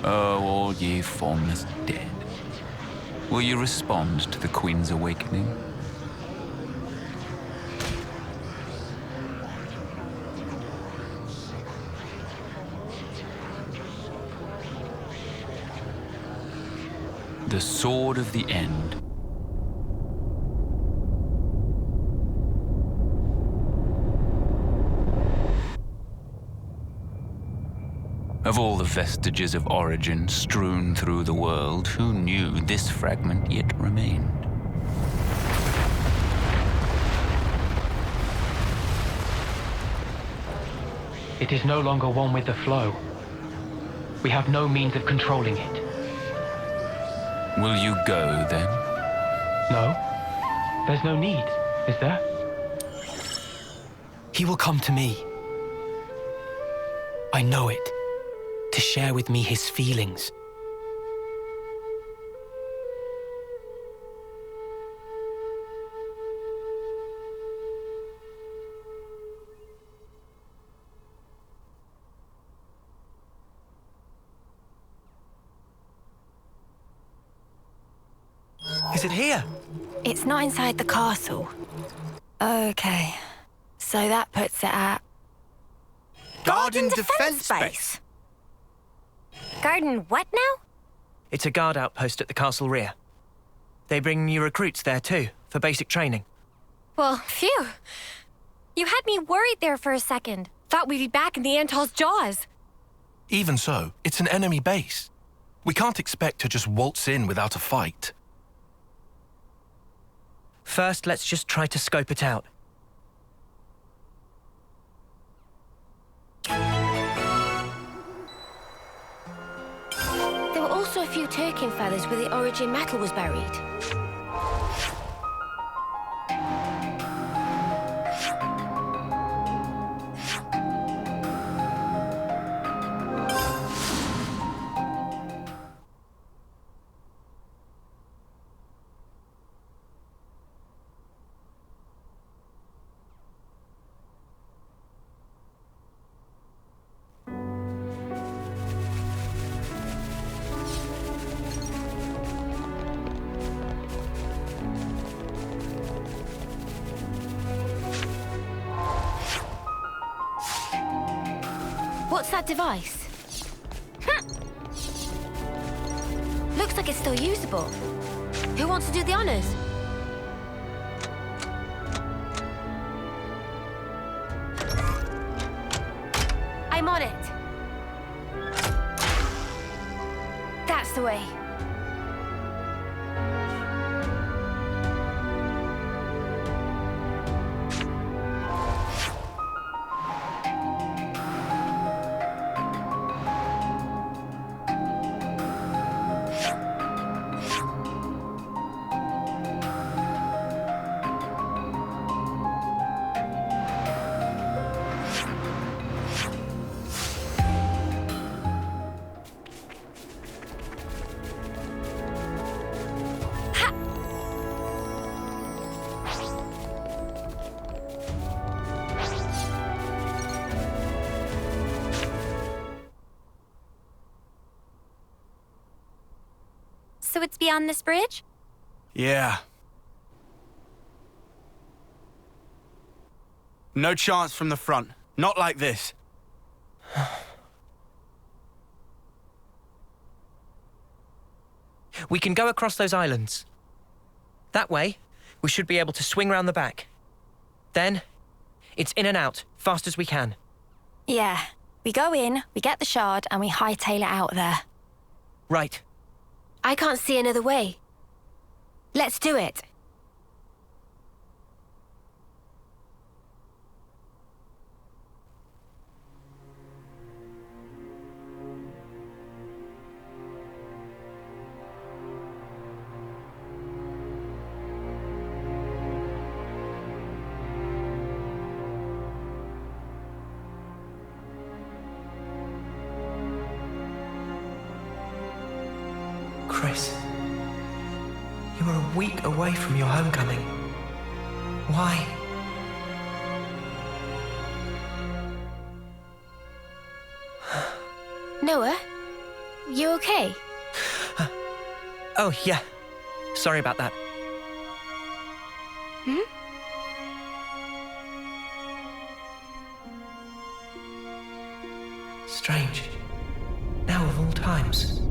S14: Oh, all ye formless dead. Will you respond to the Queen's awakening? The sword of the end. Of all the vestiges of origin strewn through the world, who knew this fragment yet remained?
S13: It is no longer one with the flow. We have no means of controlling it.
S14: Will you go, then?
S13: No. There's no need, is there? He will come to me. I know it. To share with me his feelings.
S4: Is it here?
S11: It's not inside the castle. Okay. So that puts it at...
S5: Garden Defense Base.
S1: Garden what now?
S4: It's a guard outpost at the castle rear. They bring new recruits there too, for basic training.
S1: Well, phew. You had me worried there for a second. Thought we'd be back in the Antol's jaws.
S6: Even so, it's an enemy base. We can't expect to just waltz in without a fight.
S4: First, let's just try to scope it out.
S1: There were also a few Turkin feathers where the origin metal was buried. What's that device? Looks like it's still usable. Who wants to do the honors? I'm on it. That's the way.
S11: So it's beyond this bridge?
S5: Yeah. No chance from the front. Not like this.
S4: We can go across those islands. That way, we should be able to swing round the back. Then, it's in and out, fast as we can.
S11: Yeah. We go in, we get the shard, and we hightail it out there.
S4: Right.
S1: I can't see another way. Let's do it.
S4: Chris, you are a week away from your homecoming. Why?
S1: Noah, you okay?
S4: Oh, yeah. Sorry about that. Strange. Now of all times.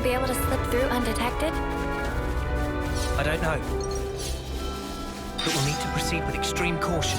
S1: be able to slip through undetected?
S4: I don't know. But we'll need to proceed with extreme caution.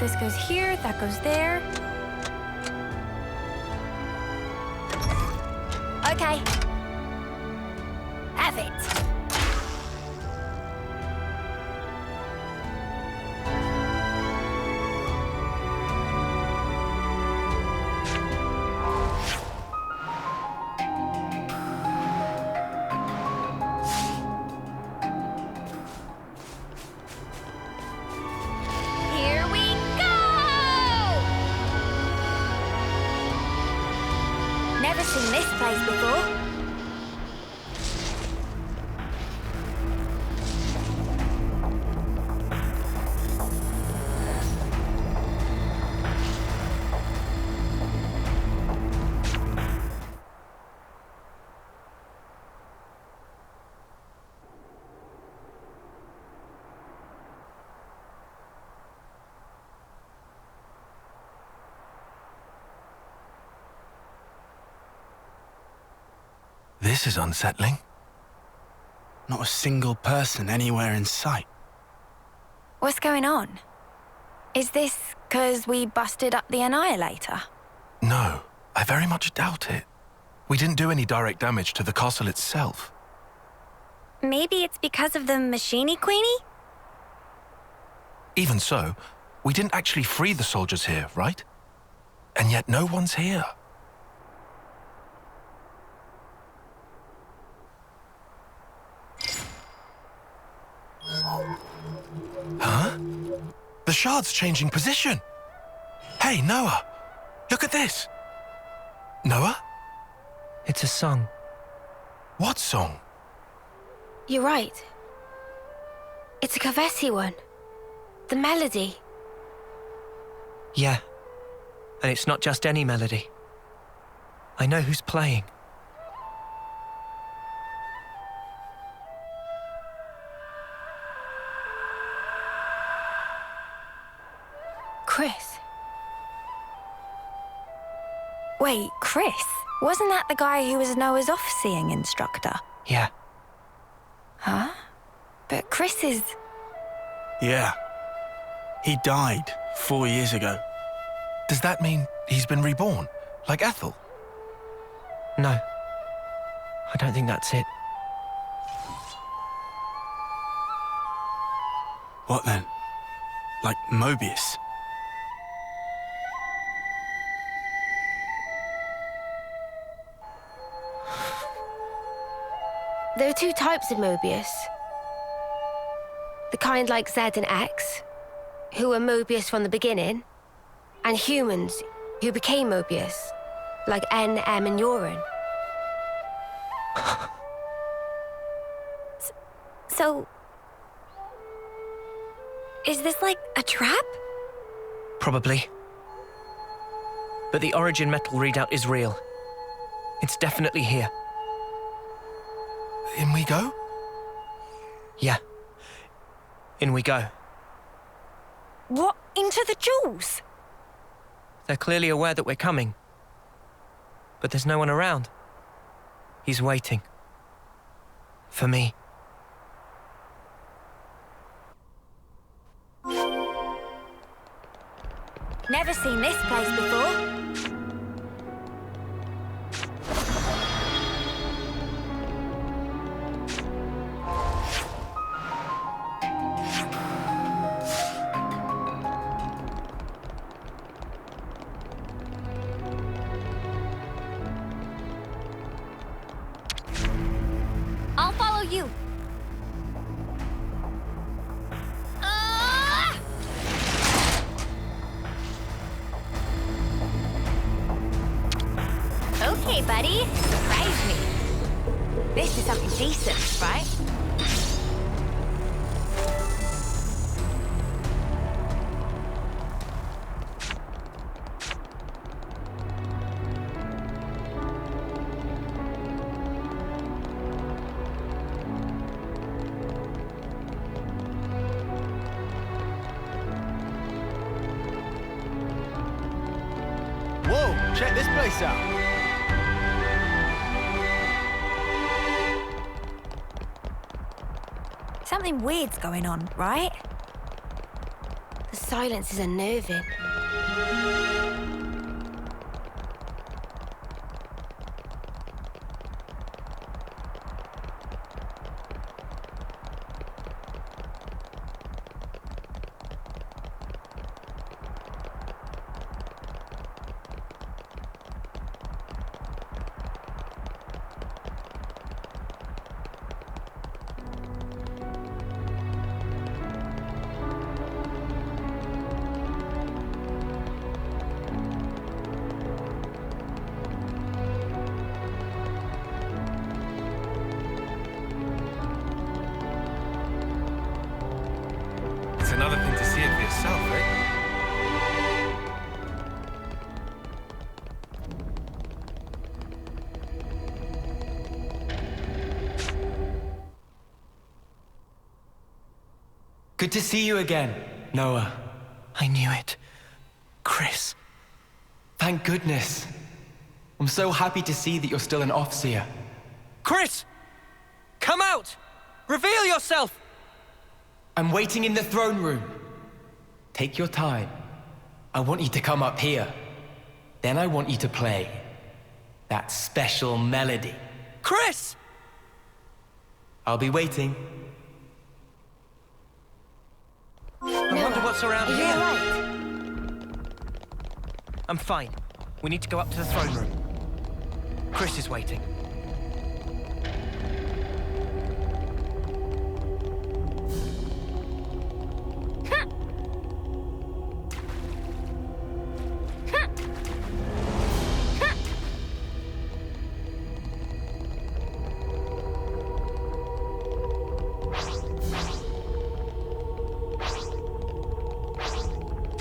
S1: This goes here, that goes there. Okay. Have it. Here we go! Never seen this place before.
S6: This is unsettling.
S5: Not a single person anywhere in sight.
S11: What's going on? Is this because we busted up the Annihilator?
S6: No, I very much doubt it. We didn't do any direct damage to the castle itself.
S1: Maybe it's because of the Machini Queenie?
S6: Even so, we didn't actually free the soldiers here, right? And yet no one's here. Huh? The shard's changing position. Hey, Noah, look at this. Noah?
S4: It's a song.
S6: What song?
S1: You're right. It's a Kavesi one. The melody.
S4: Yeah. And it's not just any melody. I know who's playing.
S1: Chris.
S11: Wait, Chris? Wasn't that the guy who was Noah's off-seeing instructor?
S4: Yeah.
S11: Huh? But Chris is...
S5: Yeah. He died 4 years ago.
S6: Does that mean he's been reborn, like Ethel?
S4: No. I don't think that's it.
S5: What then? Like Mobius?
S15: There are two types of Mobius. The kind like Z and X, who were Mobius from the beginning, and humans who became Mobius, like N, M, and Urine.
S1: So... is this like a trap?
S4: Probably. But the origin metal readout is real. It's definitely here.
S6: In we go?
S4: Yeah. In we go.
S11: What? Into the jewels?
S4: They're clearly aware that we're coming. But there's no one around. He's waiting. For me.
S1: Never seen this place before. I'll follow you.
S11: Hey, buddy. Surprise me. This is something decent, right?
S5: Whoa, check this place out.
S11: Something weird's going on, right?
S15: The silence is unnerving.
S6: It's another thing to see it for yourself, eh?
S13: Good to see you again, Noah.
S4: I knew it. Chris.
S13: Thank goodness. I'm so happy to see that you're still an Offseer.
S4: Chris! Come out! Reveal yourself!
S13: I'm waiting in the throne room. Take your time. I want you to come up here. Then I want you to play that special melody.
S4: Chris!
S13: I'll be waiting.
S4: I wonder what's around
S15: Are you
S4: here.
S15: alright?
S4: I'm fine. We need to go up to the throne room. Chris is waiting.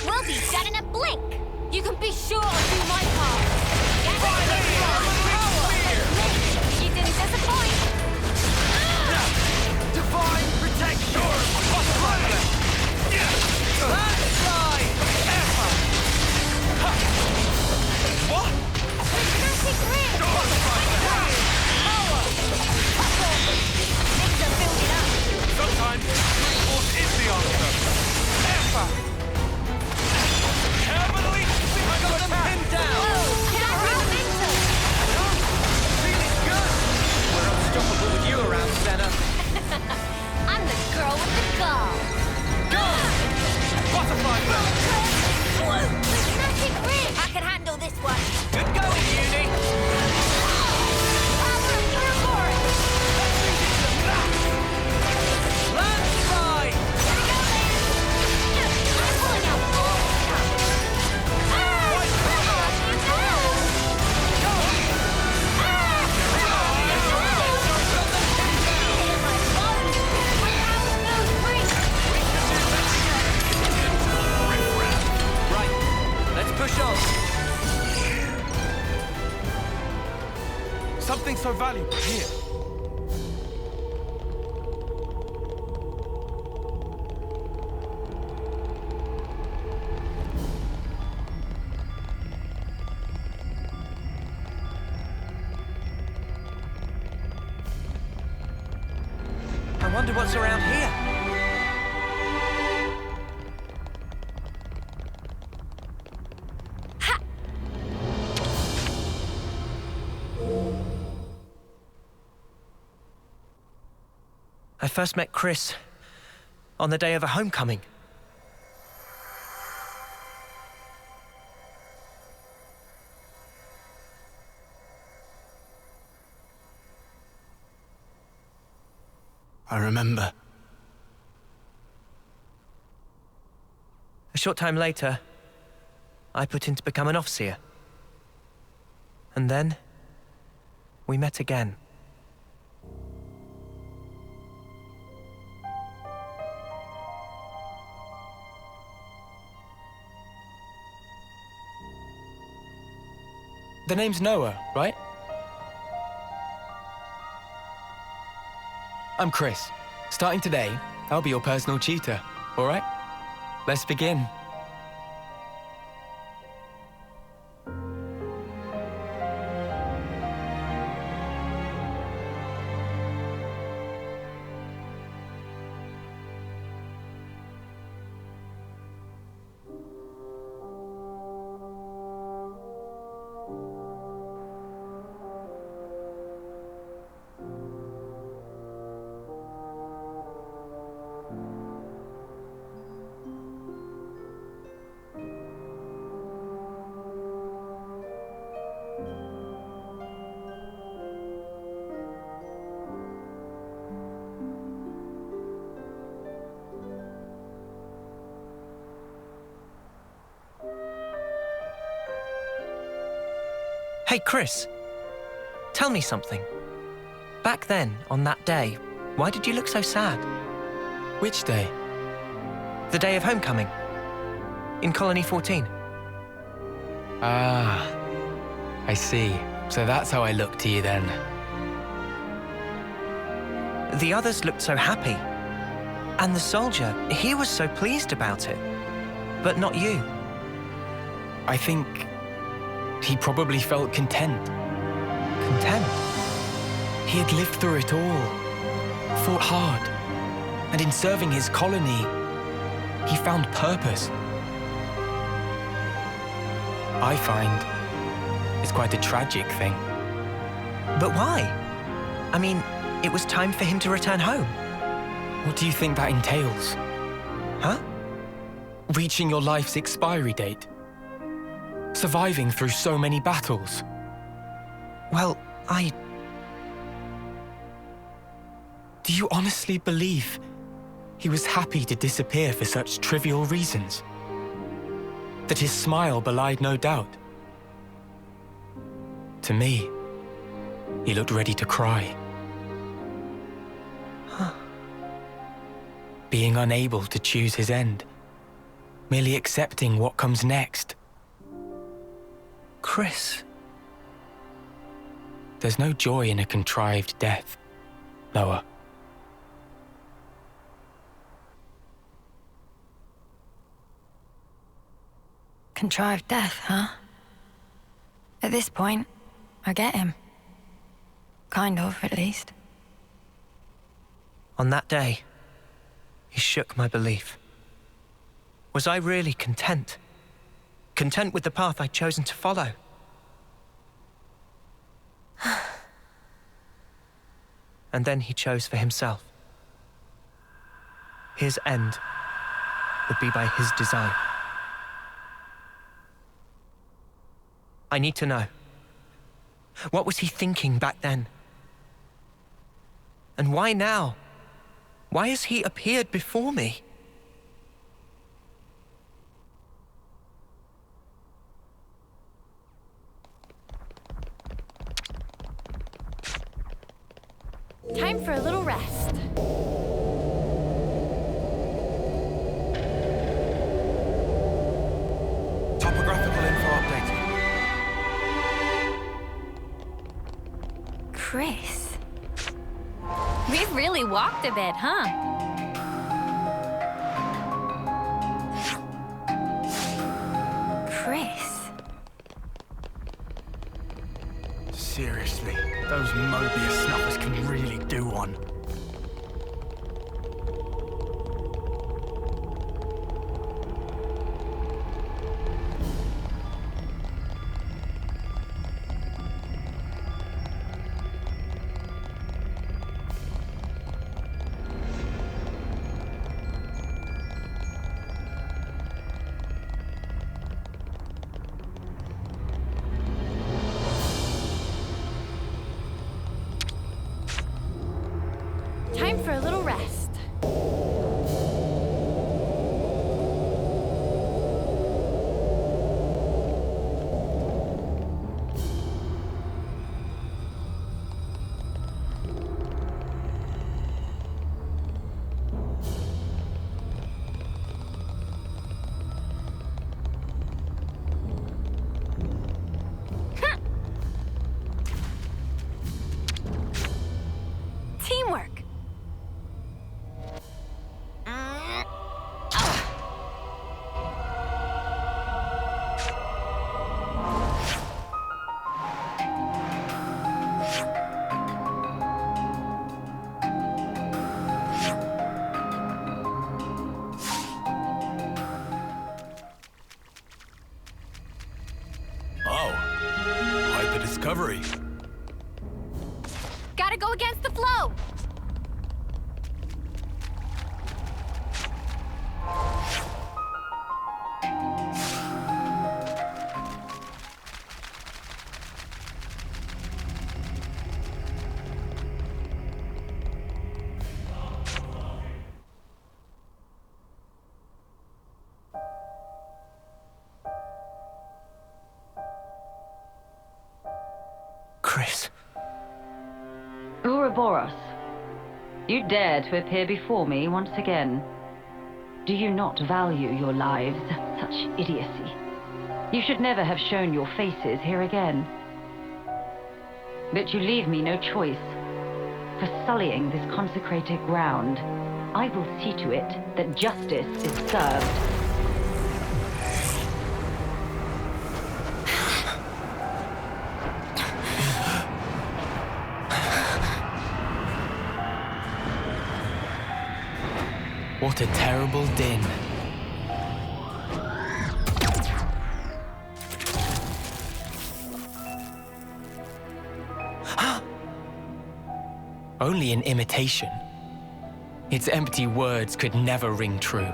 S9: We'll be done in a blink.
S15: You can be sure I'll do my part.
S9: You didn't disappoint.
S5: Divine protection! What?
S9: Fantastic grip. Power. Things are building up.
S10: Sometimes brute force is the answer. Effort. Heavenly
S4: I got them pinned down!
S9: Environmental.
S4: Feeling good! We're unstoppable with you around, Senna.
S9: I'm the girl with the gall.
S4: Go! Butterfly blast!
S9: Fantastic grip.
S11: I can handle this one.
S4: Good going, Uni!
S9: Power of Ouroboros.
S4: Landslide!
S9: I'm pulling out all stuff.
S4: Right, let's push on.
S6: Something so valuable here.
S4: I wonder what's around here. I first met Chris on the day of a homecoming.
S5: I remember.
S4: A short time later, I put in to become an Offseer. And then, we met again.
S13: The name's Noah, right? I'm Chris. Starting today, I'll be your personal tutor, all right? Let's begin.
S4: Hey, Chris. Tell me something. Back then, on that day, why did you look so sad?
S13: Which day?
S4: The day of homecoming. In Colony 14.
S13: Ah, I see. So that's how I look to you then.
S4: The others looked so happy. And the soldier, he was so pleased about it. But not you.
S13: I think he probably felt content.
S4: Content?
S13: He had lived through it all, fought hard, and in serving his colony, he found purpose. I find it's quite a tragic thing.
S4: But why? I mean, it was time for him to return home.
S13: What do you think that entails?
S4: Huh?
S13: Reaching your life's expiry date. Surviving through so many battles.
S4: Well,
S13: Do you honestly believe he was happy to disappear for such trivial reasons? That his smile belied no doubt? To me, he looked ready to cry.
S4: Huh.
S13: Being unable to choose his end, merely accepting what comes next.
S4: Chris.
S13: There's no joy in a contrived death, Noah.
S11: Contrived death, huh? At this point, I get him. Kind of, at least.
S4: On that day, he shook my belief. Was I really content? Content with the path I'd chosen to follow? And then he chose for himself. His end would be by his design. I need to know. What was he thinking back then? And why now? Why has he appeared before me?
S1: Time for a little rest.
S6: Topographical info updated.
S1: Chris. We've really walked a bit, huh? Chris.
S5: Seriously, those Mobius snuffers can really do one.
S1: Time for a little rest.
S6: recovery.
S9: Gotta go against the flow.
S4: Chris.
S16: Ouroboros, you dare to appear before me once again. Do you not value your lives? Such idiocy. You should never have shown your faces here again. But you leave me no choice. For sullying this consecrated ground, I will see to it that justice is served.
S13: What a terrible din. Only an imitation. Its empty words could never ring true.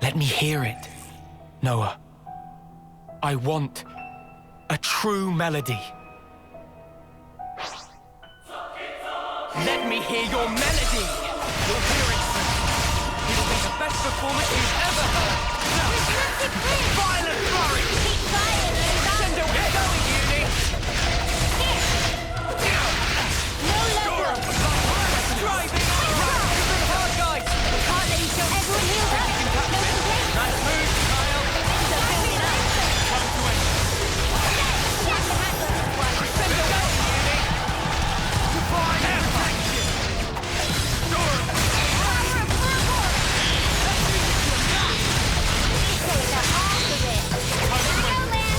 S13: Let me hear it, Noah. I want a true melody. Let me hear your melody! You'll hear it soon. It'll be the best performance you've ever heard. Now, violent flurry!
S9: Keep firing,
S13: Send it going, Uni!
S9: No logo.
S13: Driving hard, guys!
S9: Can't let you show everyone healed up. No complaints.
S13: Nice move, Kyle.
S9: Building up.
S13: Come to it.
S9: Jack the handle this one.
S13: Send it going, Uni! Fine!
S9: Power of Ouroboros. Say the half of it. No land.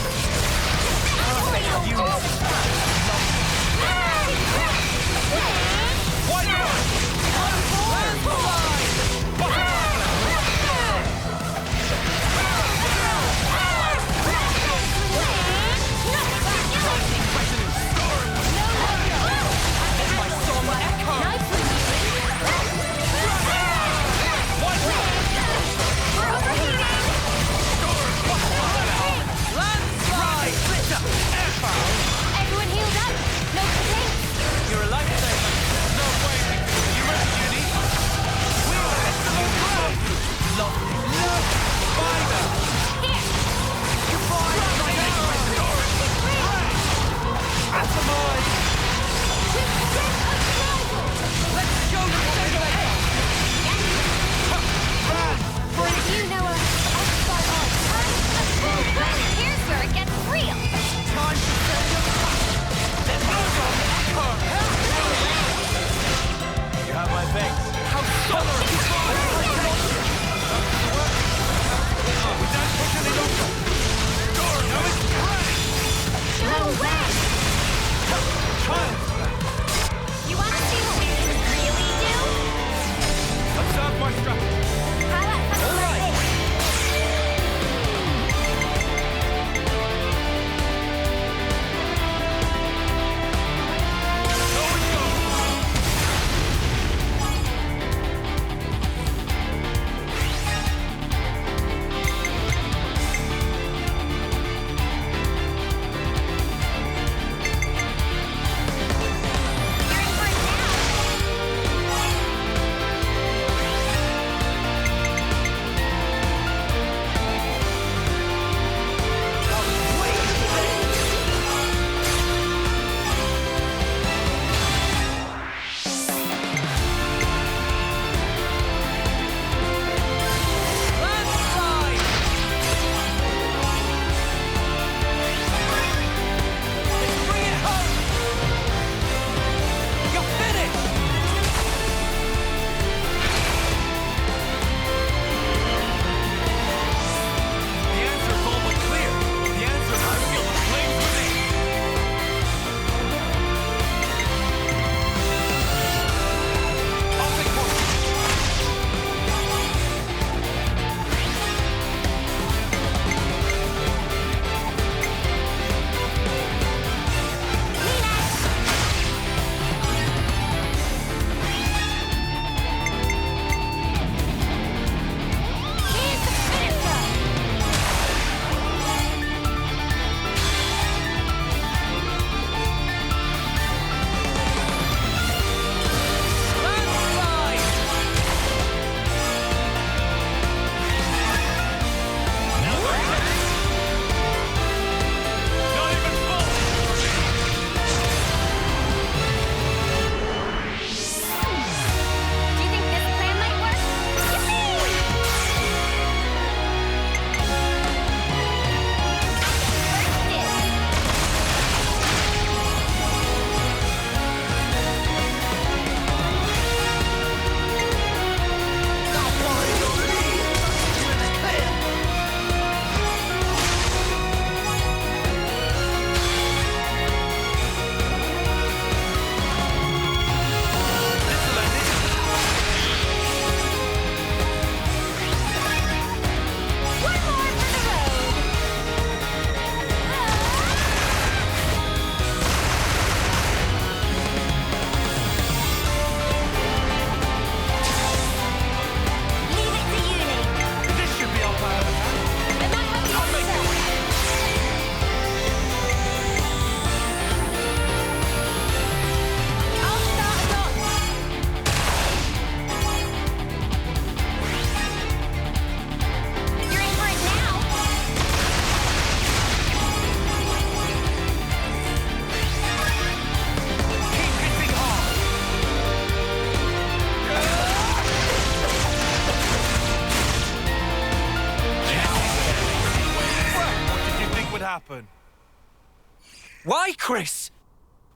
S4: Why, Chris?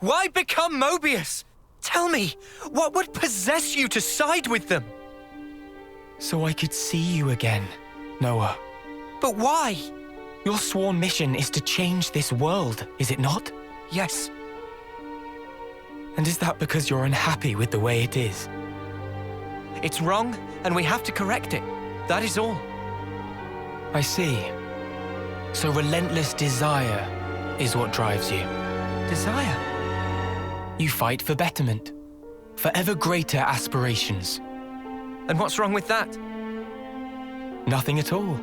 S4: Why become Mobius? Tell me, what would possess you to side with them?
S13: So I could see you again, Noah.
S4: But why?
S13: Your sworn mission is to change this world, is it not?
S4: Yes.
S13: And is that because you're unhappy with the way it is?
S4: It's wrong, and we have to correct it. That is all.
S13: I see. So relentless desire is what drives you.
S4: Desire?
S13: You fight for betterment, for ever greater aspirations.
S4: And what's wrong with that?
S13: Nothing at all.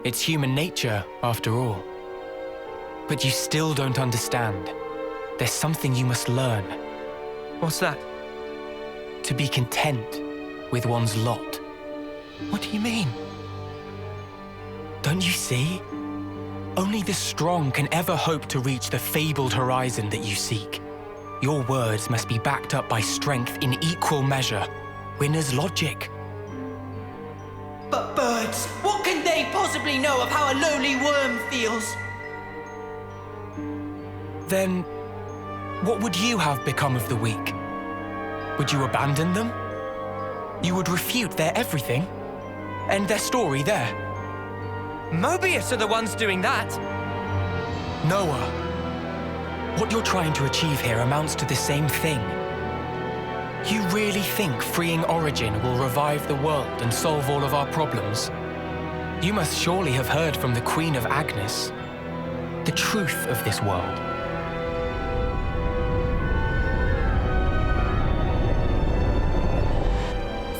S13: It's human nature, after all. But you still don't understand. There's something you must learn.
S4: What's that?
S13: To be content with one's lot.
S4: What do you mean?
S13: Don't you see? Only the strong can ever hope to reach the fabled horizon that you seek. Your words must be backed up by strength in equal measure. Winner's logic.
S17: But birds, what can they possibly know of how a lowly worm feels?
S13: Then, what would you have become of the weak? Would you abandon them? You would refute their everything? End their story there?
S4: Mobius are the ones doing that!
S13: Noah, what you're trying to achieve here amounts to the same thing. You really think freeing Origin will revive the world and solve all of our problems? You must surely have heard from the Queen of Agnes the truth of this world.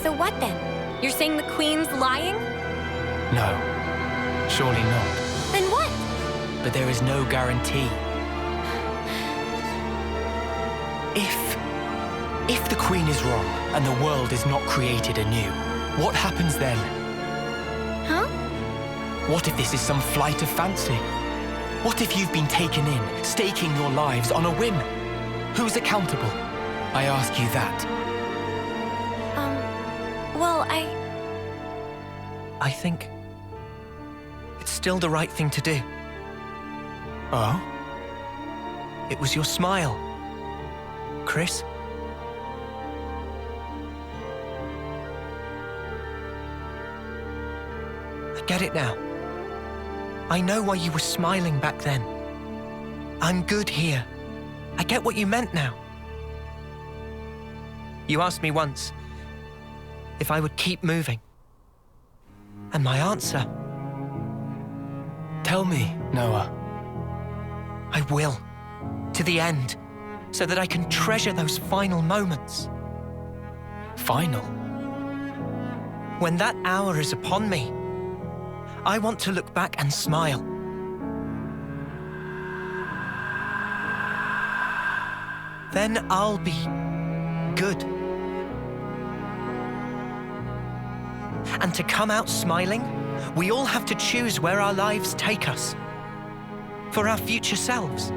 S1: So what then? You're saying the Queen's lying?
S13: No, surely not.
S1: Then what?
S13: But there is no guarantee. If the Queen is wrong and the world is not created anew, what happens then?
S1: Huh?
S13: What if this is some flight of fancy? What if you've been taken in, staking your lives on a whim? Who's accountable? I ask you that.
S1: Well,
S4: I think it's still the right thing to do.
S13: Oh?
S4: It was your smile, Chris. I get it now. I know why you were smiling back then. I'm good here. I get what you meant now. You asked me once if I would keep moving. And my answer...
S13: Tell me, Noah.
S4: I will. To the end. So that I can treasure those final moments.
S13: Final?
S4: When that hour is upon me, I want to look back and smile. Then I'll be good. And to come out smiling, we all have to choose where our lives take us. For our future selves.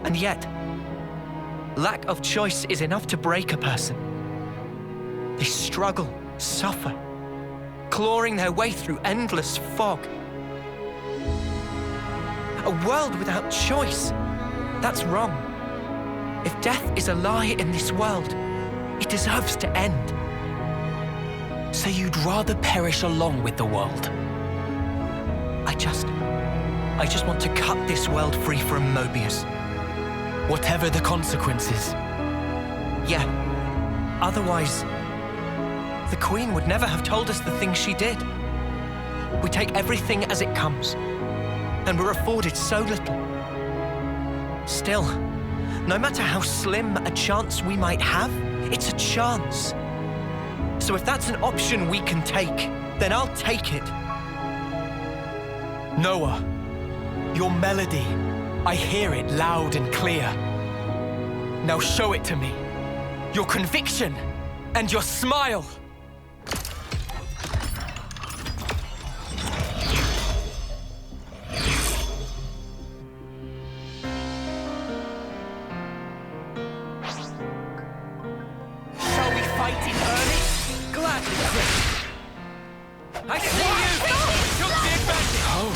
S4: And yet, lack of choice is enough to break a person. They struggle, suffer, clawing their way through endless fog. A world without choice, that's wrong. If death is a lie in this world, it deserves to end.
S13: So you'd rather perish along with the world?
S4: I just want to cut this world free from Mobius.
S13: Whatever the consequences.
S4: Yeah. Otherwise, the Queen would never have told us the things she did. We take everything as it comes, and we're afforded so little. Still, no matter how slim a chance we might have, it's a chance. So if that's an option we can take, then I'll take it.
S13: Noah, your melody, I hear it loud and clear. Now show it to me. Your conviction and your smile.
S10: Shall we fight in earnest? Gladly, Chris. I see you! Took the advantage!
S9: Oh,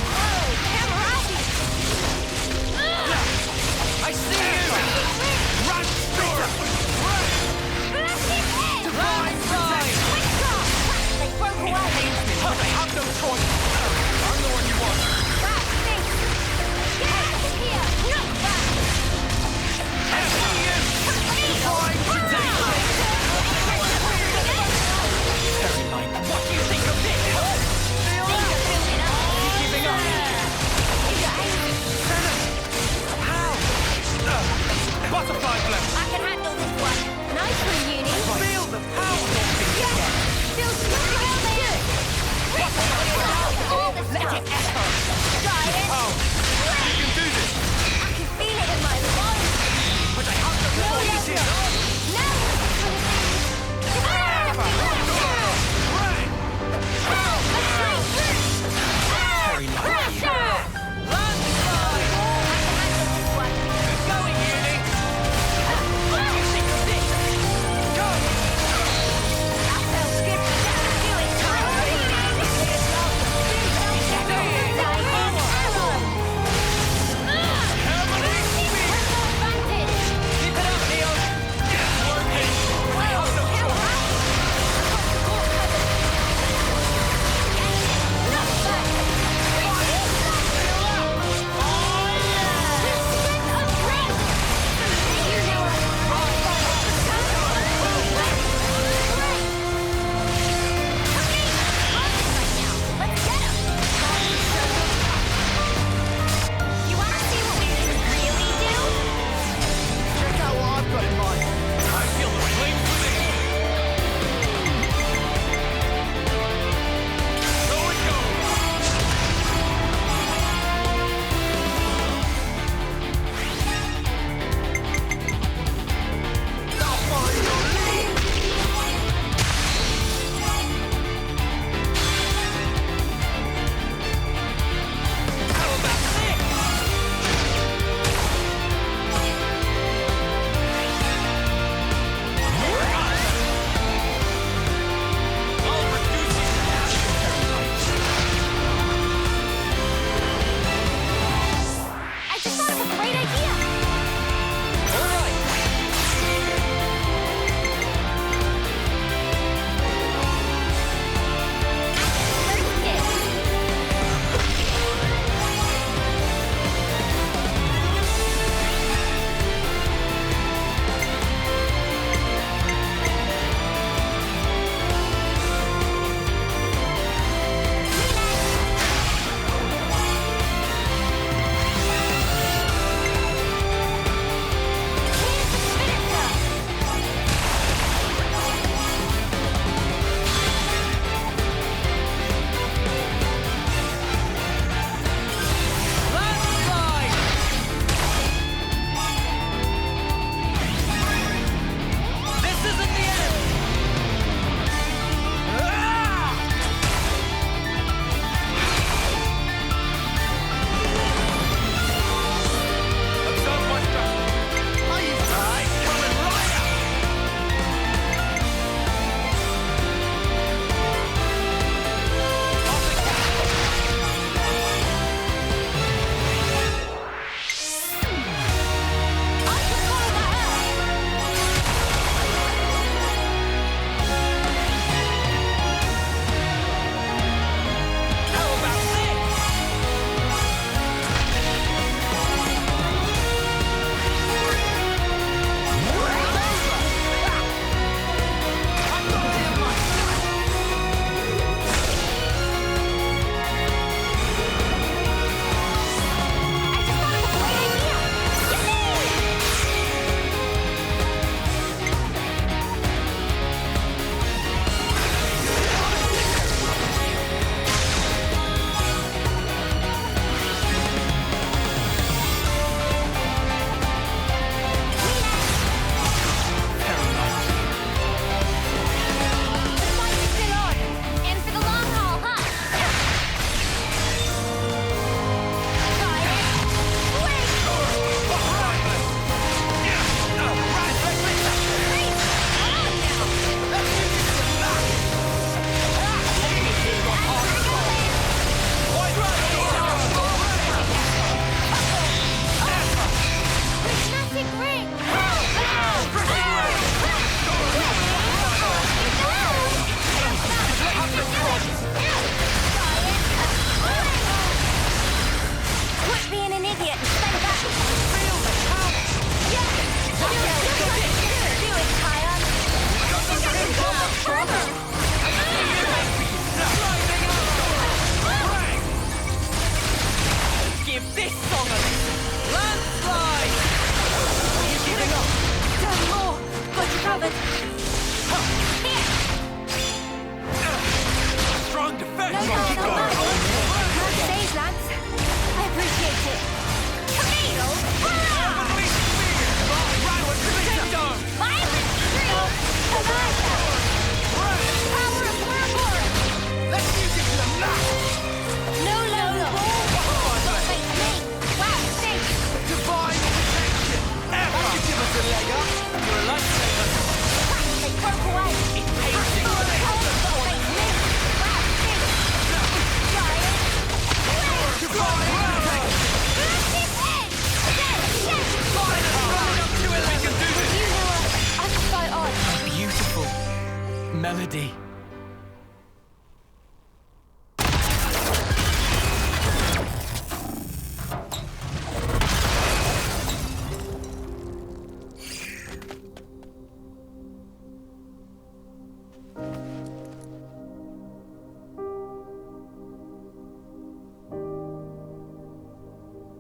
S13: melody.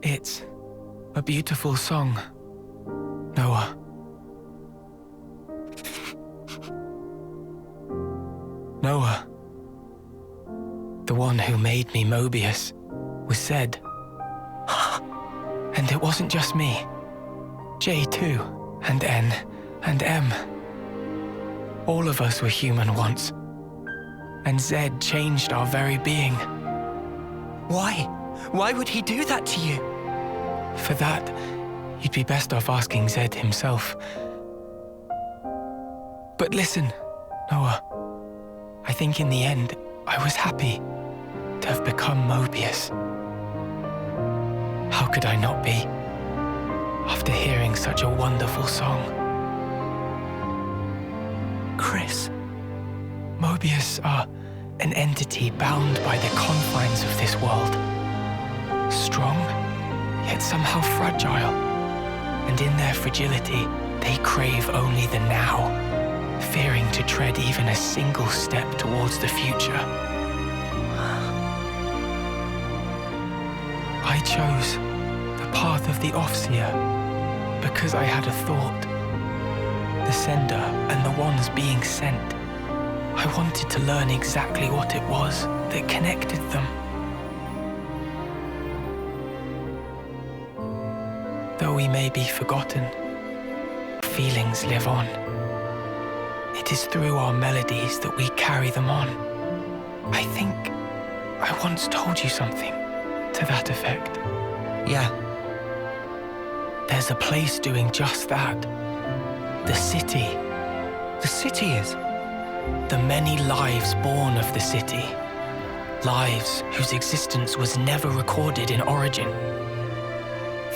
S13: It's a beautiful song, Noah. Noah, the one who made me Mobius, was said. And it wasn't just me. J too, and N, and M. All of us were human once. And Z changed our very being.
S4: Why? Why would he do that to you?
S13: For that, you'd be best off asking Zed himself. But listen, Noah. I think in the end, I was happy to have become Mobius. How could I not be, after hearing such a wonderful song?
S4: Chris.
S13: Mobius are an entity bound by the confines of this world. Strong, yet somehow fragile. And in their fragility, they crave only the now, fearing to tread even a single step towards the future. I chose the path of the Offseer because I had a thought. The sender and the ones being sent. I wanted to learn exactly what it was that connected them. Though we may be forgotten, feelings live on. It is through our melodies that we carry them on. I think I once told you something to that effect.
S4: Yeah.
S13: There's a place doing just that. The city.
S4: The city is?
S13: The many lives born of the city. Lives whose existence was never recorded in Origin.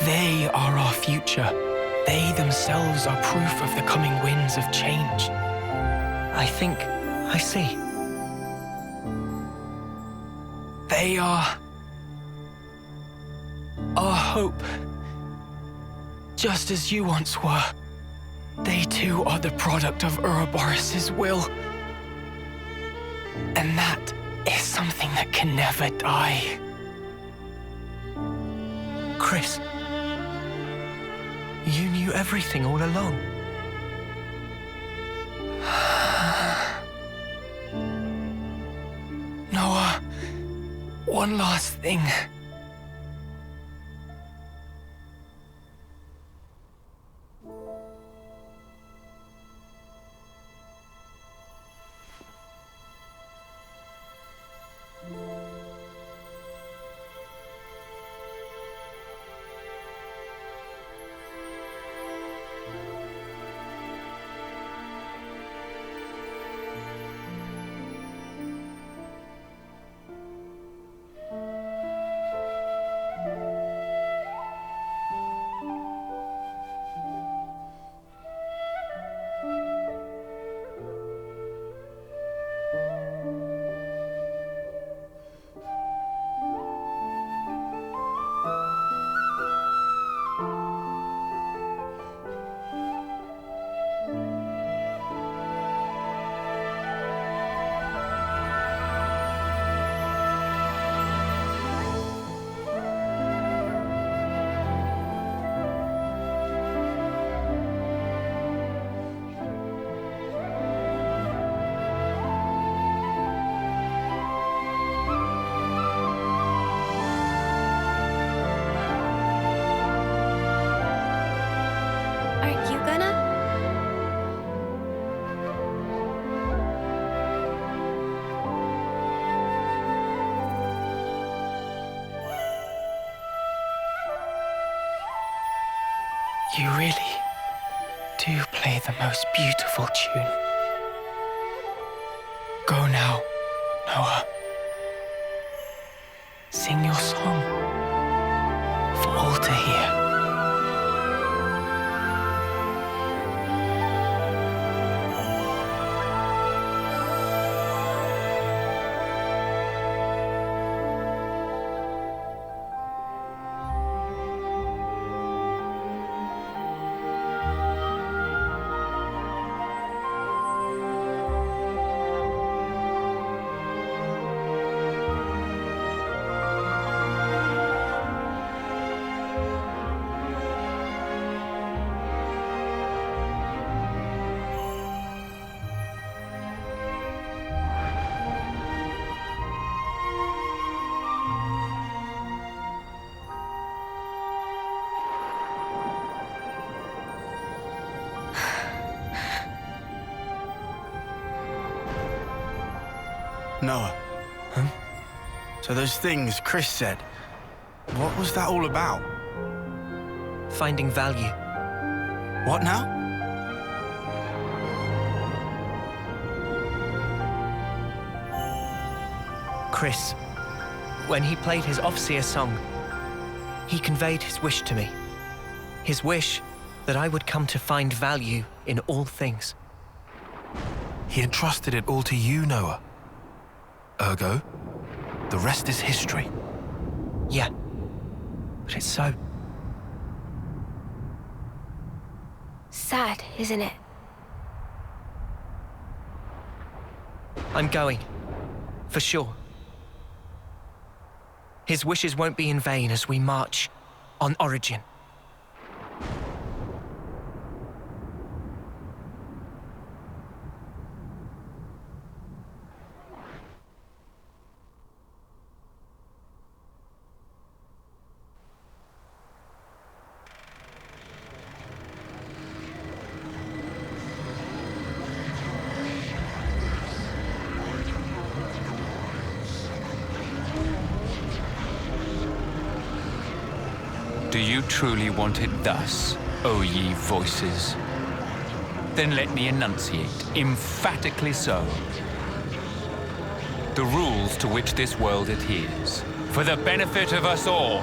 S13: They are our future. They themselves are proof of the coming winds of change.
S4: I think I see.
S13: They are our hope. Just as you once were. They too are the product of Ouroboros' will. And that is something that can never die.
S4: Chris, you knew everything all along.
S13: Noah, one last thing. You really do play the most beautiful tune. Go now, Noah. Sing your song for all to hear.
S5: Noah.
S4: Huh?
S5: So those things Chris said, what was that all about?
S4: Finding value.
S5: What now?
S4: Chris, when he played his Offseer song, he conveyed his wish to me. His wish that I would come to find value in all things.
S6: He entrusted it all to you, Noah. Ergo, the rest is history.
S4: Yeah, but it's so.
S15: Sad, isn't it?
S4: I'm going. For sure. His wishes won't be in vain as we march on Origin.
S14: Do you truly want it thus, O ye voices? Then let me enunciate, emphatically so, the rules to which this world adheres, for the benefit of us all.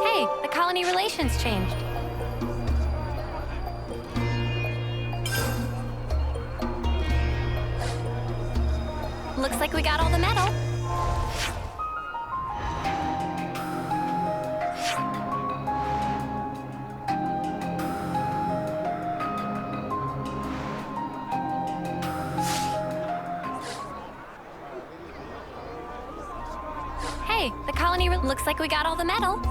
S1: Hey, the colony relations changed. Looks like we got all the metal. Hey, the colony looks like we got all the metal.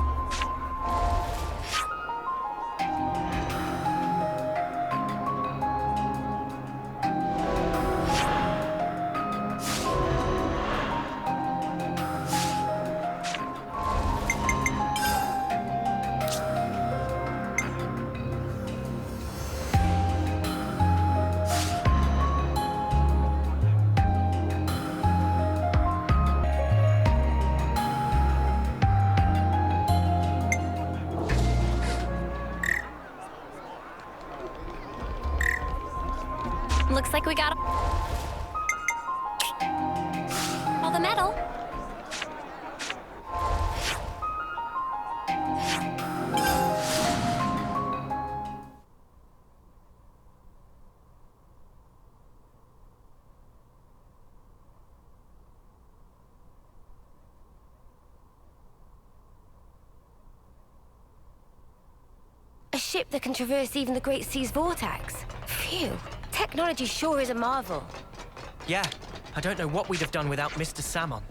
S1: Looks like we got all the metal.
S15: A ship that can traverse even the Great Sea's vortex. Phew. Technology sure is a marvel.
S4: Yeah, I don't know what we'd have done without Mr. Salmon.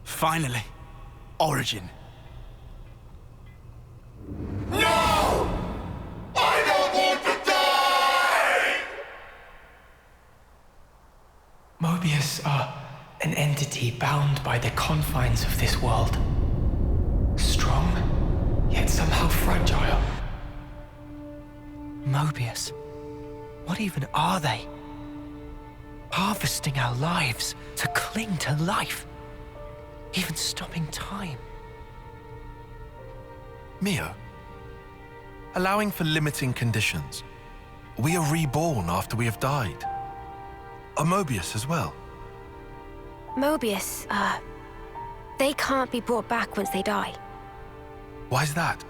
S5: Finally, Origin.
S10: No! I don't want to die!
S13: Mobius are an entity bound by the confines of this world. Strong, yet somehow fragile.
S4: Mobius? What even are they? Harvesting our lives to cling to life. Even stopping time.
S6: Mio, allowing for limiting conditions, we are reborn after we have died. Are Mobius as well?
S15: Mobius, they can't be brought back once they die.
S6: Why's that?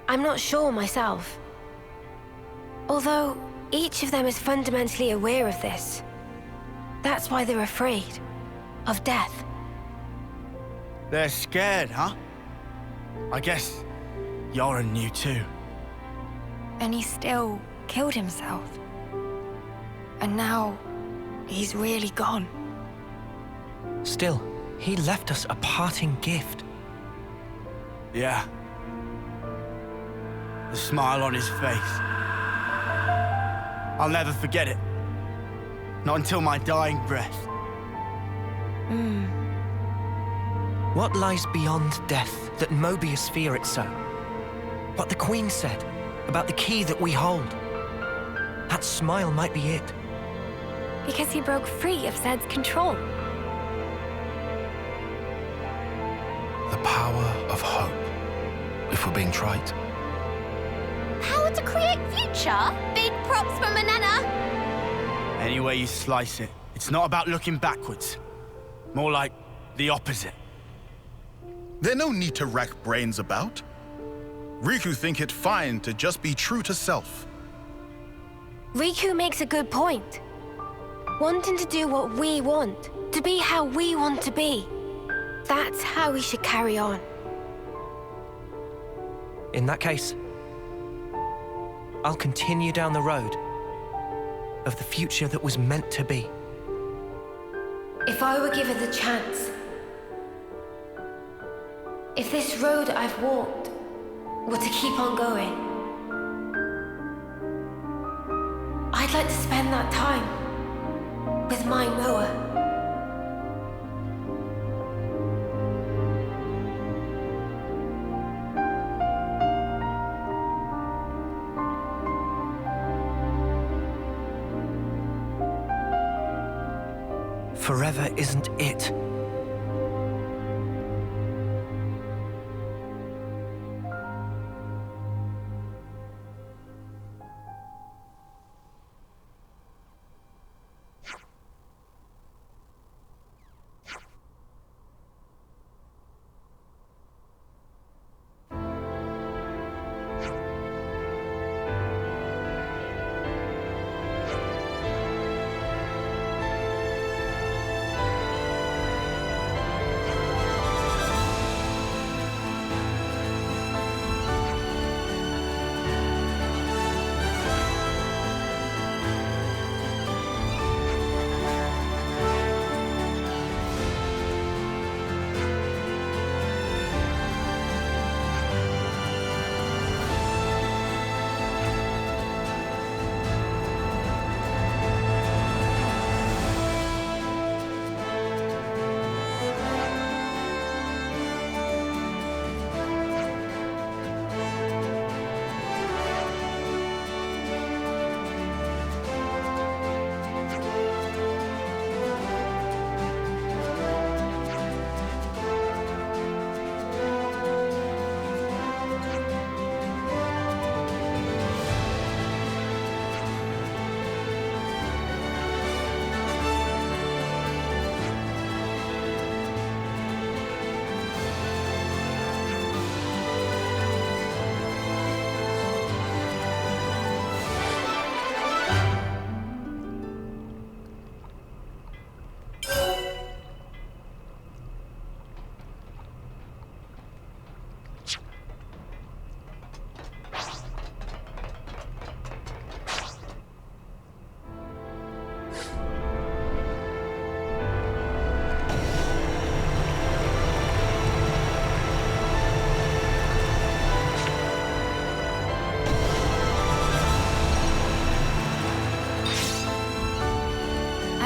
S15: I'm not sure myself. Although each of them is fundamentally aware of this. That's why they're afraid of death.
S5: They're scared, huh? I guess Yoren knew too.
S11: And he still killed himself. And now he's really gone.
S4: Still, he left us a parting gift.
S5: Yeah. The smile on his face. I'll never forget it. Not until my dying breath.
S4: What lies beyond death that Mobius fear it so? What the Queen said about the key that we hold. That smile might be it.
S1: Because he broke free of Zed's control.
S6: The power of hope, if we're being trite.
S9: Power to create future? Big props for Manana.
S5: Any way you slice it, it's not about looking backwards. More like the opposite.
S18: There's no need to rack brains about. Riku think it fine to just be true to self.
S15: Riku makes a good point. Wanting to do what we want, to be how we want to be. That's how we should carry on.
S4: In that case, I'll continue down the road of the future that was meant to be.
S15: If I were given the chance, if this road I've walked were to keep on going, I'd like to spend that time with my Noah.
S4: Forever isn't it.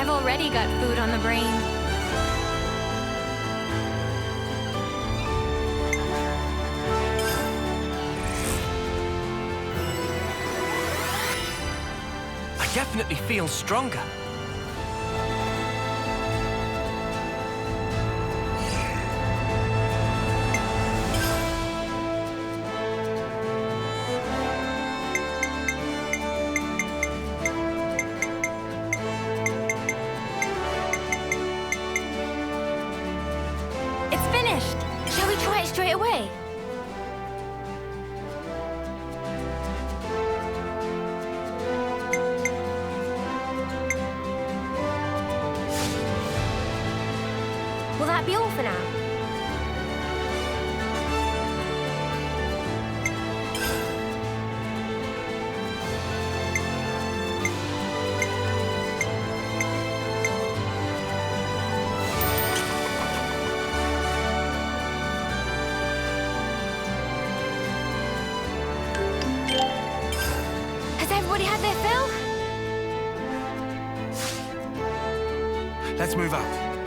S1: Already got food on the brain.
S4: I definitely feel stronger.
S15: Straight away. for now.
S1: Has everybody had their fill?
S6: Let's move out.